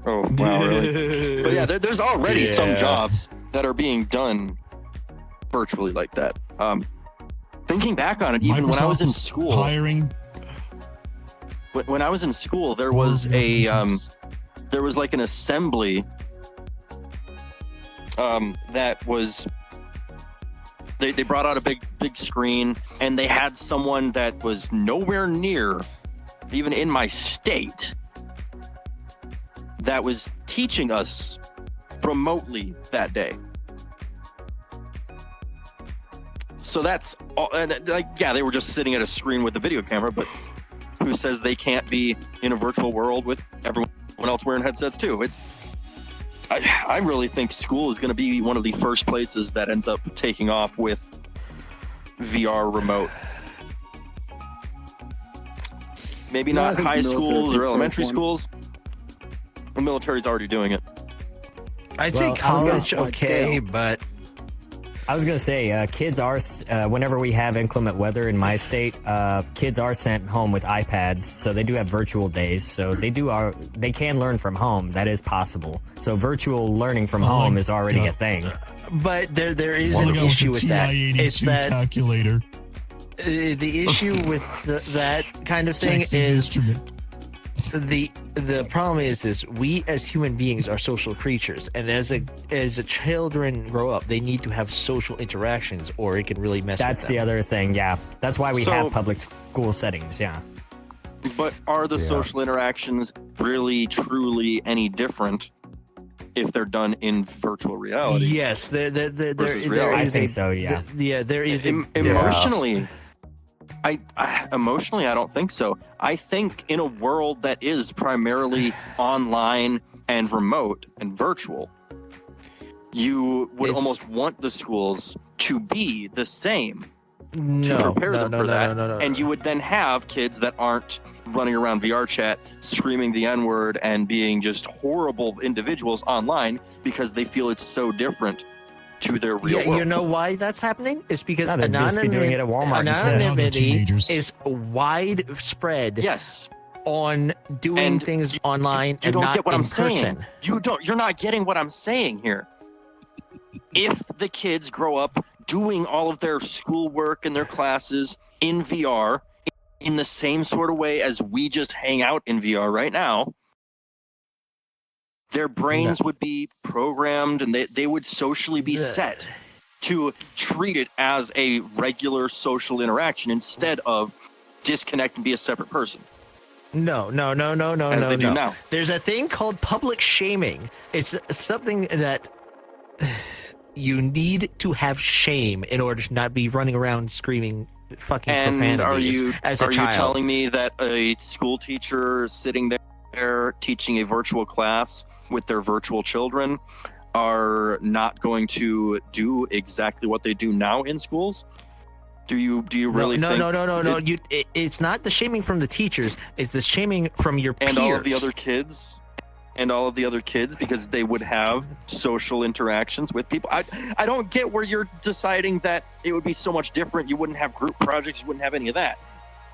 Oh wow, really? But yeah, there's already some
Yeah.
jobs that are being done virtually like that. Thinking back on it, even when I was in
is
school,
hiring.
when I was in school, there was a there was like an assembly that was they brought out a big screen, and they had someone that was nowhere near even in my state that was teaching us remotely that day. So that's all, like, yeah, they were just sitting at a screen with a video camera, but who says they can't be in a virtual world with everyone else wearing headsets too? I really think school is going to be one of the first places that ends up taking off with VR remote. Maybe
No, I
not
think
high
the military
schools
would
or
be the
elementary
first one.
schools. The military's already doing it.
I'd
Well,
say
I was gonna
college
say-
okay, but
I was gonna say, kids are whenever we have inclement weather in my state, kids are sent home with iPads, so they do have virtual days. So they can learn from home. That is possible. So virtual learning from
Oh my
home is already
God.
a thing.
but there is
One
an
guy with
issue
the
with that. It's
TI-82
that
calculator.
the issue with that kind of thing
Texas
is
Instrument.
the problem is this: we as human beings are social creatures, and as a children grow up, they need to have social interactions, or it can really mess.
That's
with
the
them.
other thing. Yeah, that's why we
So-
have public school settings. Yeah.
But are the
Yeah.
social interactions really, truly any different if they're done in virtual reality?
Yes, there
Versus
there
reality.
I
is
think
a-
so. Yeah.
yeah, there is
Emotionally, I emotionally I don't think so. I think in a world that is primarily online and remote and virtual, you would
It's-
almost want the schools to be the same
No,
prepare
no,
them
no,
for
no,
that.
no, no, no,
And
no.
you would then have kids that aren't running around VR chat screaming the N-word and being just horrible individuals online because they feel it's so different to their real
Yeah,
world.
you know why that's happening? It's because
No, they'd just be doing it at Walmart instead.
anonymity
Teenagers.
is widespread
Yes.
on doing
And
things online
You
and
don't
not
get what
in
I'm saying.
person.
You're not getting what I'm saying here. If the kids grow up doing all of their schoolwork and their classes in VR in the same sort of way as we just hang out in VR right now, their brains would be programmed and they would socially be set to treat it as a regular social interaction instead of disconnect and be a separate person
No,
as they do now.
There's a thing called public shaming. It's something that you need to have shame in order to not be running around screaming fucking
And
profanities as a
are you
child.
telling me that a school teacher sitting there teaching a virtual class with their virtual children are not going to do exactly what they do now in schools? Do you really think
No. It's not the shaming from the teachers. It's the shaming from your peers.
and all of the other kids because they would have social interactions with people? I don't get where you're deciding that it would be so much different. You wouldn't have group projects. You wouldn't have any of that.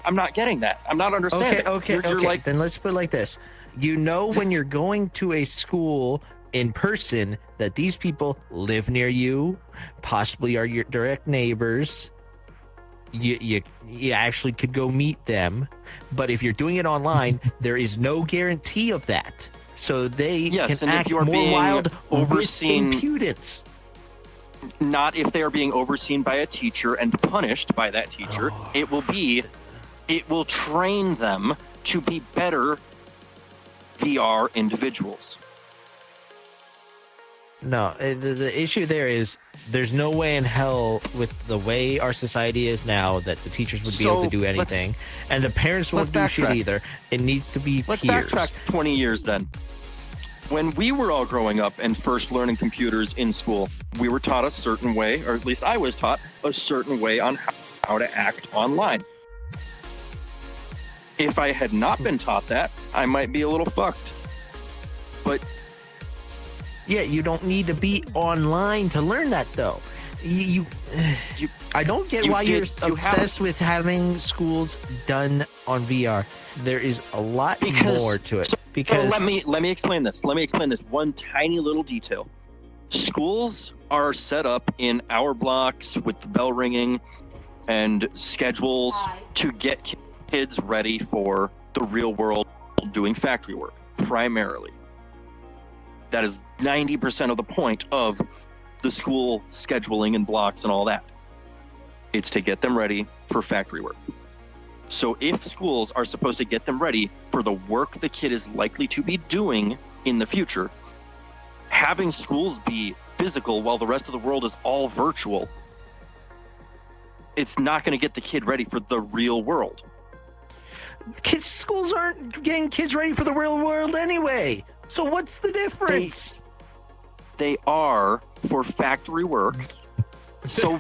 I'm not getting that. I'm not understanding.
Okay.
You're like,
Then let's put it like this. You know, when you're going to a school in person, that these people live near you, possibly are your direct neighbors. You actually could go meet them, but if you're doing it online, there is no guarantee of that. So they
Yes,
can
and if
act
you are
more
being
wild
overseen-
with impudence.
not if they are being overseen by a teacher and punished by that teacher.
Oh.
It will train them to be better VR individuals.
No, the issue there is there's no way in hell with the way our society is now that the teachers would be able to do anything, and the parents won't do
let's
shit
backtrack.
either. It needs to be
Let's
peers.
backtrack 20 years then. When we were all growing up and first learning computers in school, we were taught a certain way, or at least I was taught a certain way on how to act online. If I had not been taught that, I might be a little fucked. But
Yeah, you don't need to be online to learn that, though. You I don't get why you're obsessed with having schools done on VR. There is a lot more to it. Because
let me explain this. Let me explain this one tiny little detail. Schools are set up in hour blocks with the bell ringing and schedules to get kids ready for the real world doing factory work, primarily. That is 90% of the point of the school scheduling and blocks and all that. It's to get them ready for factory work. So if schools are supposed to get them ready for the work the kid is likely to be doing in the future, having schools be physical while the rest of the world is all virtual, it's not going to get the kid ready for the real world.
schools aren't getting kids ready for the real world anyway. So what's the difference?
They are for factory work. So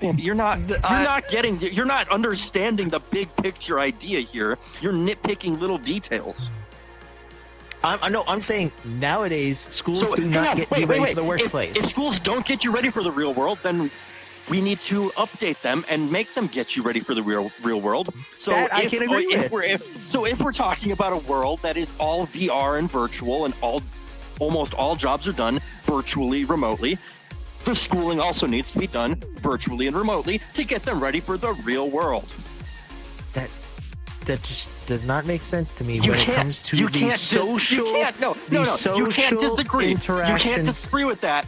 you're not understanding the big picture idea here. You're nitpicking little details.
I'm saying nowadays schools do not get you ready for the workplace.
If schools don't get you ready for the real world, then we need to update them and make them get you ready for the real world. So
That I can agree with.
If we're talking about a world that is all VR and virtual and almost all jobs are done virtually, remotely, the schooling also needs to be done virtually and remotely to get them ready for the real world.
That just does not make sense to me when it comes to the social.
You can't disagree. You can't disagree with that.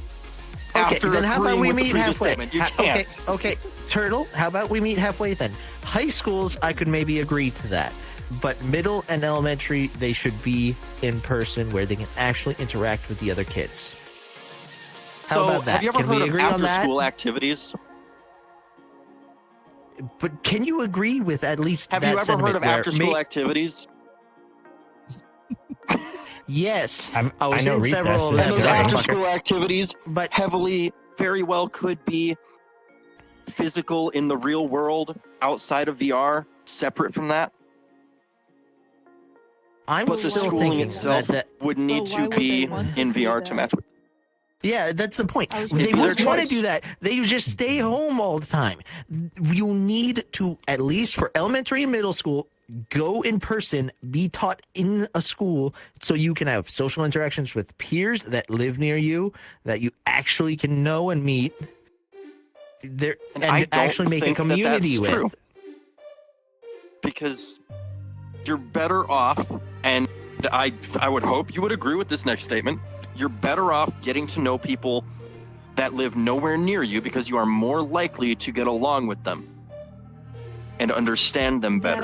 Okay, then how about we meet halfway?
You can't.
Okay, Turtle, how about we meet halfway then? High schools, I could maybe agree to that. But middle and elementary, they should be in person where they can actually interact with the other kids. How about that?
Have you ever
Can we
heard of
agree on that?
after-school activities?
But can you agree with at least
Have
that
you ever heard of
sentiment where
after-school activities?
Yes.
I know
in
recess
several
is
of
And those
them.
during.
after-school activities
But
heavily, very well could be physical in the real world outside of VR, separate from that.
I'm
But the
still
schooling
thinking
itself
that
would need
But why
to
would
be
they want to
in
do
VR to
that?
match with.
yeah, that's the point.
I was
They
It'd be their
wouldn't want to
choice.
do that. They would just stay home all the time. You need to, at least for elementary and middle school, go in person, be taught in a school so you can have social interactions with peers that live near you, that you actually can know and meet. There and
I don't
actually make a
think that
community
that's
with.
true. Because you're better off, and I would hope you would agree with this next statement. You're better off getting to know people that live nowhere near you because you are more likely to get along with them and understand them better.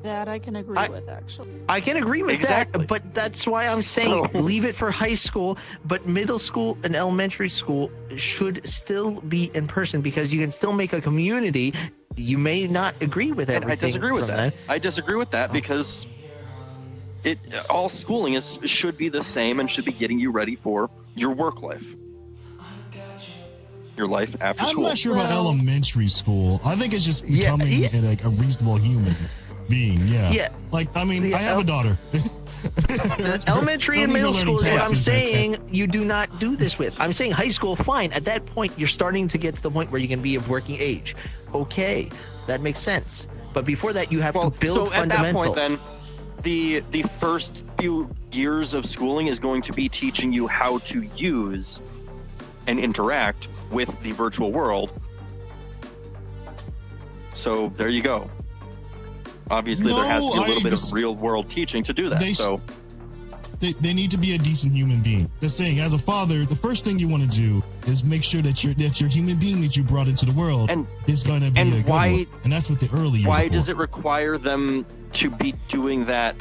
That I can agree with, actually.
I can agree with
Exactly.
that, but that's why I'm saying
So-
leave it for high school, but middle school and elementary school should still be in person because you can still make a community. You may not agree with
And
everything.
I disagree with
from
that. I disagree with that because all schooling should be the same and should be getting you ready for your work life. Your life after
I'm
school.
not sure about
Well-
elementary school. I think it's just
Yeah,
becoming
yeah.
like a reasonable human being. Yeah.
Yeah.
Like, I mean,
Yeah,
I have a daughter.
Elementary and
Don't
middle
even
school is
learning
what I'm
taxes.
saying you do not do this with. I'm saying high school, fine. At that point, you're starting to get to the point where you can be of working age. Okay, that makes sense. But before that, you have
Well,
to build
so at that
fundamentals.
point, then, the first few years of schooling is going to be teaching you how to use and interact with the virtual world. So there you go. Obviously, there has to be a
No,
little
I
bit
just-
of real world teaching to do that.
They s-
So
They need to be a decent human being. They're saying, as a father, the first thing you want to do is make sure that your human being that you brought into the world
And-
is going to be
and
a good
why-
one. And that's what the early years
why
are for.
does it require them to be doing that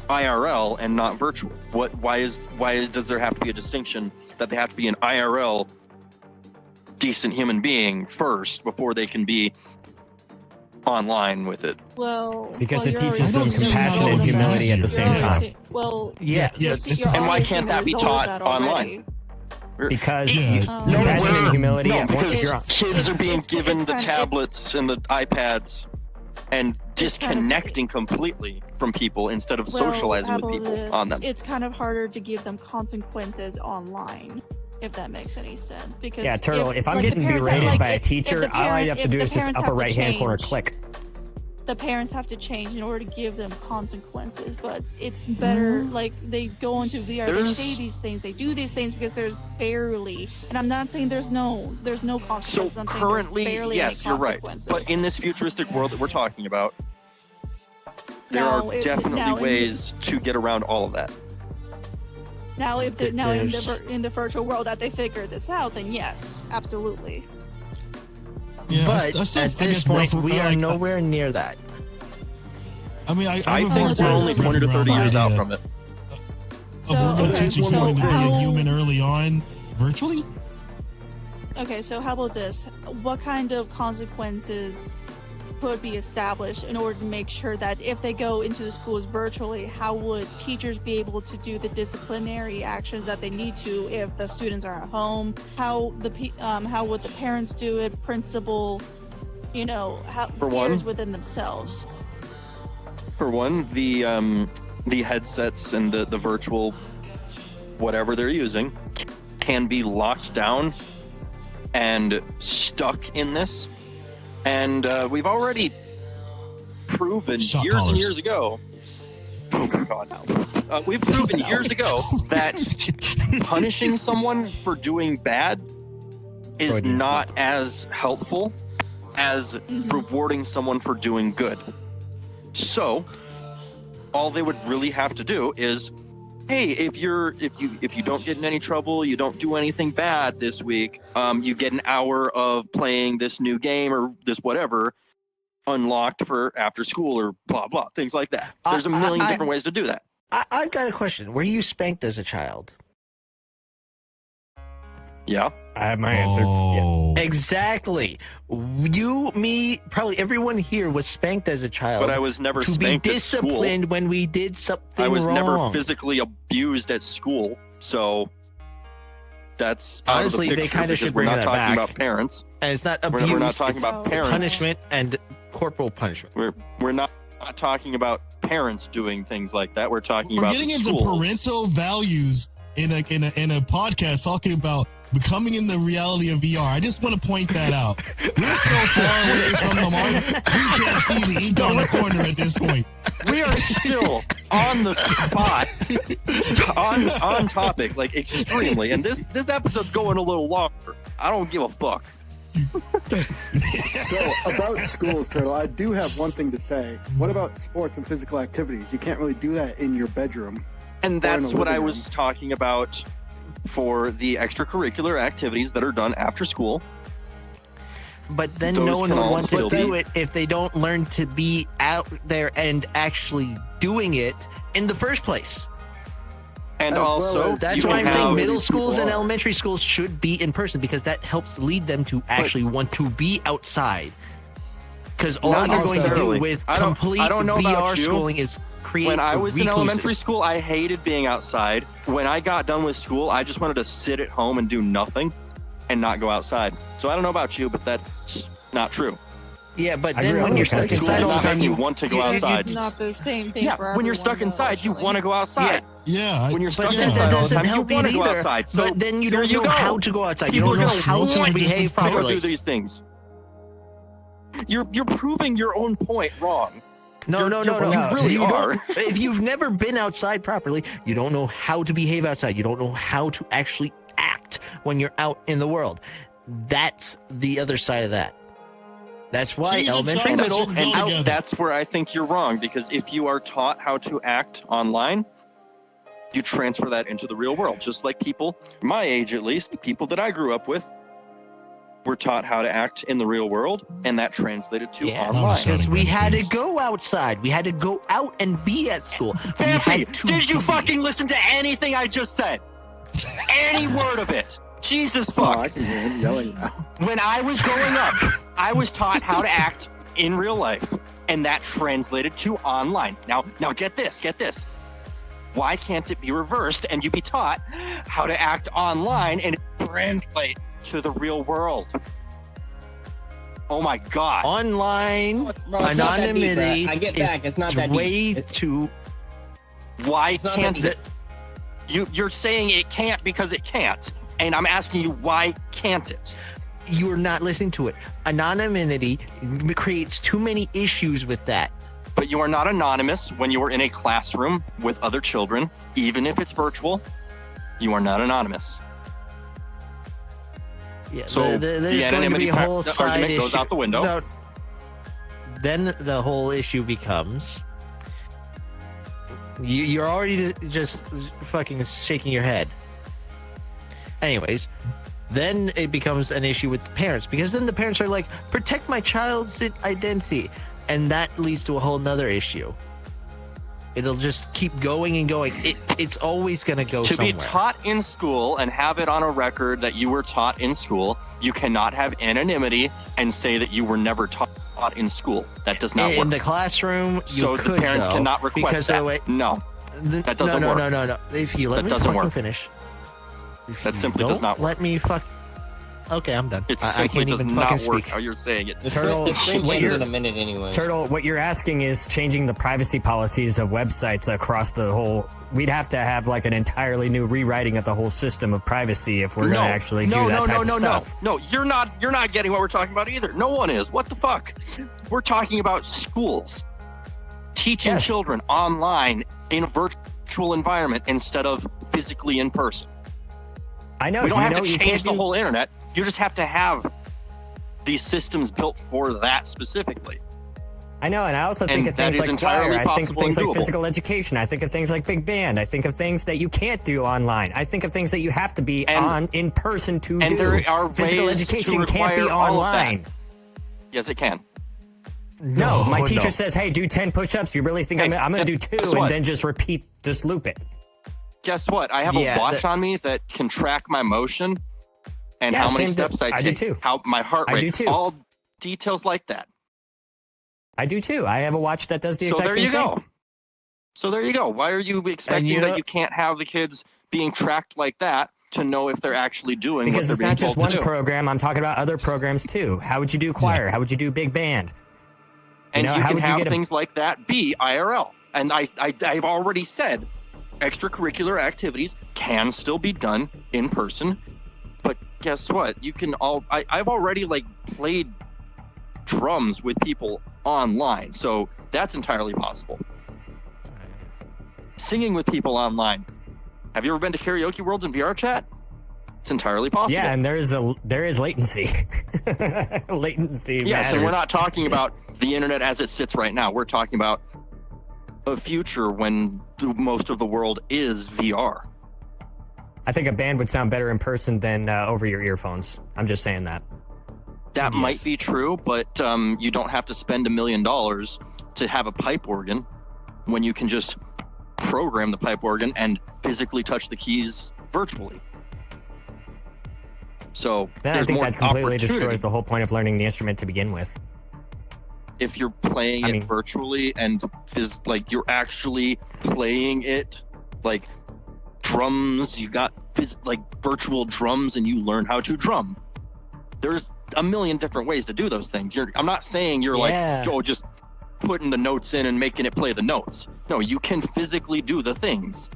IRL and not virtual? Why does there have to be a distinction that they have to be an IRL decent human being first before they can be online with it?
Well,
Because
well,
it
you're
teaches
already
them
seeing
compassion
all
and
of that.
humility at the same
You're
time.
already see- Well,
Yeah.
Yes,
you're
it's-
And why
already
can't
seeing
that
the
be
result of
taught
that
online?
already.
Because
Yeah.
No,
compassion
it's-
and humility.
No,
yeah, once
because
you're on-
kids are being
it's
given the
kind of-
tablets and the iPads and disconnecting completely from people instead of socializing
how
with
about
people
this?
on them.
It's kind of harder to give them consequences online, if that makes any sense. Because
yeah, Turtle. If I'm
like, the
getting
parents have-
berated
like,
by a
if
teacher,
the
all I
parent-
have to
if
do
the
is just
parents
upper
have to
right hand corner
change,
click.
The parents have to change in order to give them consequences, but it's better. Like they go into VR, they say these things, they do these things because there's barely. And I'm not saying there's no consequences.
So
I'm saying there's
currently,
barely
yes,
any
you're right.
consequences.
But in this futuristic world that we're talking about, there
Now,
are
if-
definitely
now in the-
ways to get around all of that.
Now, if the, now in the
There's-
in the virtual world that they figure this out, then yes, absolutely.
Yeah,
But
I still,
at
I
this
guess
point,
refer-
we are
like,
nowhere near that.
I mean, I
I
refer
think
to
we're
it
only
as
20 to 30
around
years
the
out
idea
from it.
of we're going to
okay,
teach a
so
human to be a
how-
human early on, virtually.
Okay, so how about this? What kind of consequences could be established in order to make sure that if they go into the schools virtually, how would teachers be able to do the disciplinary actions that they need to if the students are at home? How would the parents do it? Principal, how
For one-
peers within themselves.
For one, the headsets and the virtual whatever they're using can be locked down and stuck in this. And we've already proven
Shot
years and
callers.
years ago. Oh my God! We've proven years ago that punishing someone for doing bad is
Freudian
not as helpful as rewarding someone for doing good. So all they would really have to do is, hey, if you don't get in any trouble, you don't do anything bad this week, you get an hour of playing this new game or this whatever unlocked for after school or blah blah, things like that. There's a million different ways to do that.
I've got a question. Were you spanked as a child?
Yeah.
I have my answer. Yeah.
Oh,
Exactly. You, me, probably everyone here was spanked as a child.
But I was never
to be
spanked at school.
disciplined when we did something
I was
wrong.
never physically abused at school. So that's out
Honestly,
of the
they
picture
kinda
because
should
we're
bring
not
that
talking
back.
about parents.
And it's not abuse.
We're not talking
it's
about
Oh,
parents.
punishment and corporal punishment.
We're not talking about parents doing things like that. We're talking
We're
about
getting
the
into
schools.
parental values in a podcast talking about becoming in the reality of VR. I just want to point that out. We're so far away from the mark, we can't see the ink on the corner at this point.
We are still on the spot, on topic, like extremely. And this episode's going a little longer. I don't give a fuck.
So about schools, Turtle, I do have one thing to say. What about sports and physical activities? You can't really do that in your bedroom.
And
Or in
that's
the
what I
living
was
room.
talking about for the extracurricular activities that are done after school.
But then
Those
no one
can
would
all
want to
still
do
be-
it if they don't learn to be out there and actually doing it in the first place.
And
As well
also,
as-
That's
you
why
can
I'm saying
have-
middle
these
schools
people
and
are.
elementary schools should be in person because that helps lead them to actually want to be outside. Because all
Not
you're going to do
necessarily.
with
I don't
complete
know about
VR
you.
schooling is create
When I was in
recluses.
elementary school, I hated being outside. When I got done with school, I just wanted to sit at home and do nothing and not go outside. So I don't know about you, but that's not true.
Yeah, but
I
then
agree
when
on
you're
that.
stuck
School
School
inside
does
all the
not
time,
make you want to go outside.
Not the same thing
Yeah,
for
when you're
everyone,
stuck inside, you
unfortunately.
want to go outside.
Yeah.
When you're stuck
But
yeah.
then that
inside all the
doesn't
time, you
help
want
it
to go
either.
outside. So
But then you
here
don't
you
know
go.
how to go outside.
People
you
are
don't know
gonna
how
want
to
to
behave
just
Go
properly.
do these things. You're proving your own point wrong.
No,
You're-
no,
you're-
no, no.
you really
don't-
are.
If you've never been outside properly, you don't know how to behave outside. You don't know how to actually act when you're out in the world. That's the other side of that. That's why
Cheese and
elementary,
chocolate
middle,
shouldn't go
and out.
together.
That's where I think you're wrong, because if you are taught how to act online, you transfer that into the real world. Just like people, my age at least, people that I grew up with, were taught how to act in the real world, and that translated to
Yeah.
online.
Because we had to go outside. We had to go out and be at school. We
Vampy,
had to
did you
be.
fucking listen to anything I just said? Any word of it? Jesus
Oh, I
fuck.
can hear him yelling now.
When I was growing up, I was taught how to act in real life, and that translated to online. Now get this. Why can't it be reversed and you be taught how to act online and translate to the real world? Oh my god.
Online
Bro, it's not that deep, bro.
anonymity
I get
is
back. It's not that
way
deep. It's,
too.
Why
it's not
can't
that
it? You're saying it can't because it can't. And I'm asking you, why can't it?
You are not listening to it. Anonymity creates too many issues with that.
But you are not anonymous when you are in a classroom with other children, even if it's virtual. You are not anonymous.
Yeah,
So
there's
the
going to
anonymity
be a whole
the
side
argument goes
issue.
out the window.
No, then the whole issue becomes you're already just fucking shaking your head. Anyways, then it becomes an issue with the parents because then the parents are like, protect my child's identity, and that leads to a whole nother issue. It'll just keep going and going. It's always going to go
To
somewhere.
be taught in school and have it on a record that you were taught in school, you cannot have anonymity and say that you were never taught in school. That does not
in
work.
the classroom, you
So
could
the parents
though,
cannot request
because
that.
of the way,
No, that doesn't
no,
work.
No. If you let
That
me
doesn't
fucking
work.
finish. If
That
you
simply does
don't
not work.
Let me fuck. Okay, I'm done.
It
I
simply
can't
does
even
not
fucking
work
speak.
how you're saying it.
the
Turtle,
stream
what
ends
you're-
in a minute anyway.
Turtle, what you're asking is changing the privacy policies of websites across the whole. We'd have to have like an entirely new rewriting of the whole system of privacy if we're going to actually do that type of stuff.
No, you're not getting what we're talking about either. No one is. What the fuck? We're talking about schools teaching
Yes.
children online in a virtual environment instead of physically in person.
I know.
We don't
you
have
know
to
you
change
can't
the
do-
whole internet. You just have to have these systems built for that specifically.
I know, and I also think
And
of
that
things
is
like
entirely
Fire. I think of
possible
things
and
like
doable.
physical education. I think of things like Big Band. I think of things that you can't do online. I think of things that you have to be
And-
in person to
and
do.
there are
Physical
ways to
education can't be
require all of that.
online.
Yes, it can.
No, my teacher
no.
says, "Hey, do 10 push-ups." You really think
Hey,
I'm going to do 2
guess
and
what?
then just loop it?
Guess what? I have
Yeah,
a watch on me that can track my motion and
Yeah,
how many
same
steps I
I
take,
do too.
how my heart
I
rate,
do too.
all details like that.
I do too. I have a watch that does the
So
exact
there
same
you
thing.
go. So there you go. Why are you expecting
you
that
know-
you can't have the kids being tracked like that to know if they're actually doing
Because
what
it's
they're
not
being
just
told
one
to do.
program. I'm talking about other programs too. How would you do choir? How would you do big band?
And
know,
you
how
can
would you
have
get a-
things like that be IRL. And I've already said extracurricular activities can still be done in person. But guess what? You can I've already like played drums with people online. So that's entirely possible. Singing with people online. Have you ever been to Karaoke Worlds in VR chat? It's entirely possible.
Yeah, and there is latency. Latency.
Yes, and
matters.
we're not talking about the internet as it sits right now. We're talking about a future when most of the world is VR.
I think a band would sound better in person than over your earphones. I'm just saying that.
That might be true, but you don't have to spend $1 million to have a pipe organ when you can just program the pipe organ and physically touch the keys virtually. So
Then I
there's
think
more
that completely
opportunity.
destroys the whole point of learning the instrument to begin with.
If you're playing
I
it
mean-
virtually and like you're actually playing it like drums, you got like virtual drums and you learn how to drum. There's a million different ways to do those things. I'm not saying you're
Yeah.
like, oh, just putting the notes in and making it play the notes. No, you can physically do the things.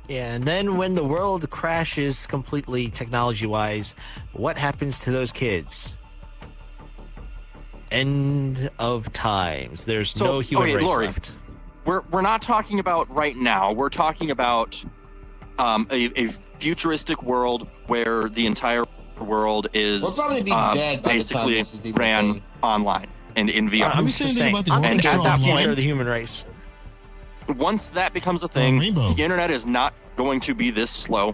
Yeah, and then when the world crashes completely technology-wise, what happens to those kids? End of times. There's
So,
no human
okay,
race
Lori,
left.
We're not talking about right now. We're talking about a futuristic world where the entire world is
We'll probably be dead by the time
basically
this is even
ran
made.
online and in VR.
Have you seen anything about the
I'm
and
orchestra
at that
online?
point-
future of the human race.
Once that becomes a thing,
Rainbow.
the internet is not going to be this slow.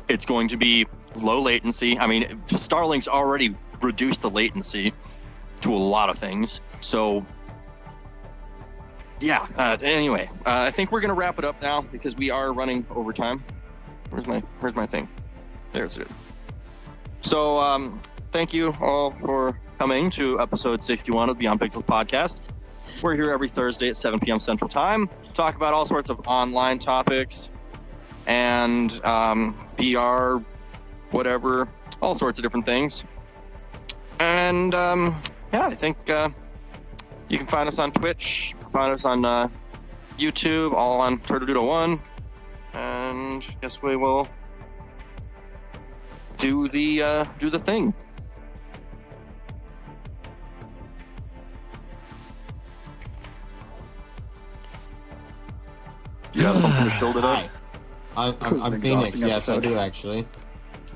It's going to be low latency. I mean, Starlink's already reduced the latency to a lot of things. So, yeah. Anyway, I think we're gonna wrap it up now because we are running over time. Where's my thing? There's it is. So, thank you all for coming to episode 61 of Beyond Pixels podcast. We're here every Thursday at 7 p.m. Central Time. Talk about all sorts of online topics and VR, whatever, all sorts of different things. And yeah, I think you can find us on Twitch, find us on YouTube, all on Turtledoodle1. And I guess we will do the thing. You have something to shield it up?
Hi.
This was an
I'm Phoenix.
exhausting
Yes, I
episode.
do actually.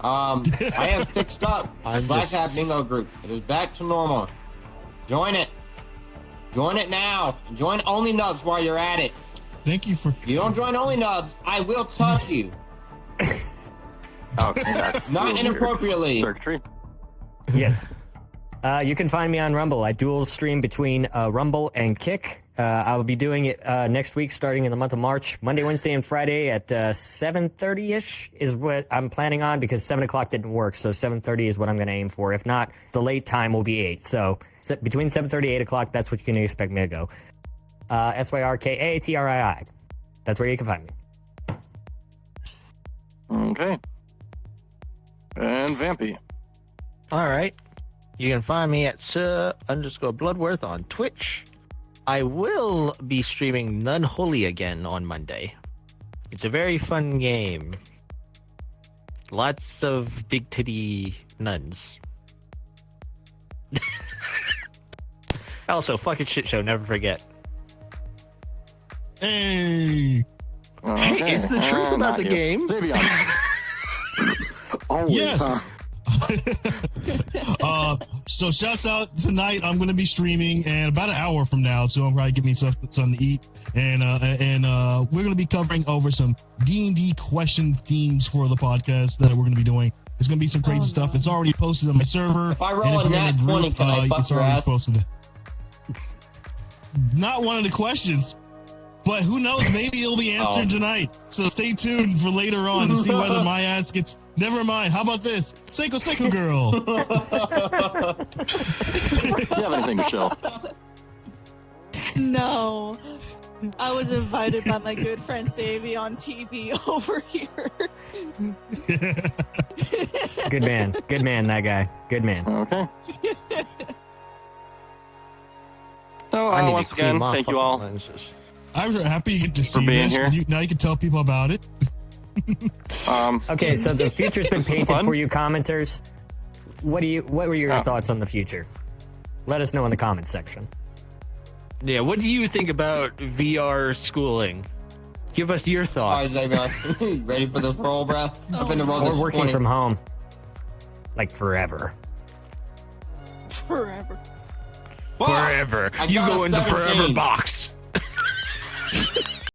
I am fixed up. Black Hat Bingo Group. It is back to normal. Join it. Join it now. Join Only Nubs while you're at it.
Thank you for.
If you don't join Only Nubs, I will touch you.
Okay, that's
Not
a weird
inappropriately.
circuitry.
Yes. You can find me on Rumble. I dual stream between Rumble and Kick. I will be doing it next week, starting in the month of March. Monday, Wednesday, and Friday at 7:30ish is what I'm planning on because 7 o'clock didn't work. So 7:30 is what I'm going to aim for. If not, the late time will be 8. So between 7:30 and 8 o'clock, that's what you can expect me to go. SYRKATRII. That's where you can find me.
Okay. And Vampy.
All right. You can find me at Sir_Bloodworth on Twitch. I will be streaming Nunholy again on Monday. It's a very fun game. Lots of big titty nuns. Also, fucking shit show, never forget.
Hey.
Okay.
It's the truth about
not
the
you.
game.
Xavier.
Always,
Yes. So shouts out tonight. I'm going to be streaming and about an hour from now. So I'm probably getting me something to eat. And we're going to be covering over some D&D question themes for the podcast that we're going to be doing. There's going to be some crazy stuff. It's already posted on my server.
If I roll
And
a
if you're in
nat
the
20, can I fuck
it's
your
already
ass?
posted. Not one of the questions. But who knows? Maybe it'll be answered tonight. So stay tuned for later on to see whether my ass gets. Never mind. How about this? Seiko Girl.
Do you have anything to show?
No. I was invited by my good friend Savvy on TV over here.
Good man, that guy. Good man.
Okay. So
I need to
once
clean
again,
my
thank you
fucking
all.
lenses.
I was happy you get to
For
see
being
this.
here.
Now you can tell people about it.
Okay, so the future's been
This is
painted
fun.
for you commenters. What were your
Oh.
thoughts on the future? Let us know in the comments section.
Yeah, what do you think about VR schooling? Give us your
Alright,
thoughts.
Xavier, ready for this roll, bro? I've been to roll
Or
this
working
20.
from home. Like forever.
Forever.
Fuck!
Forever.
I
You
got
go
a
into forever
17.
box.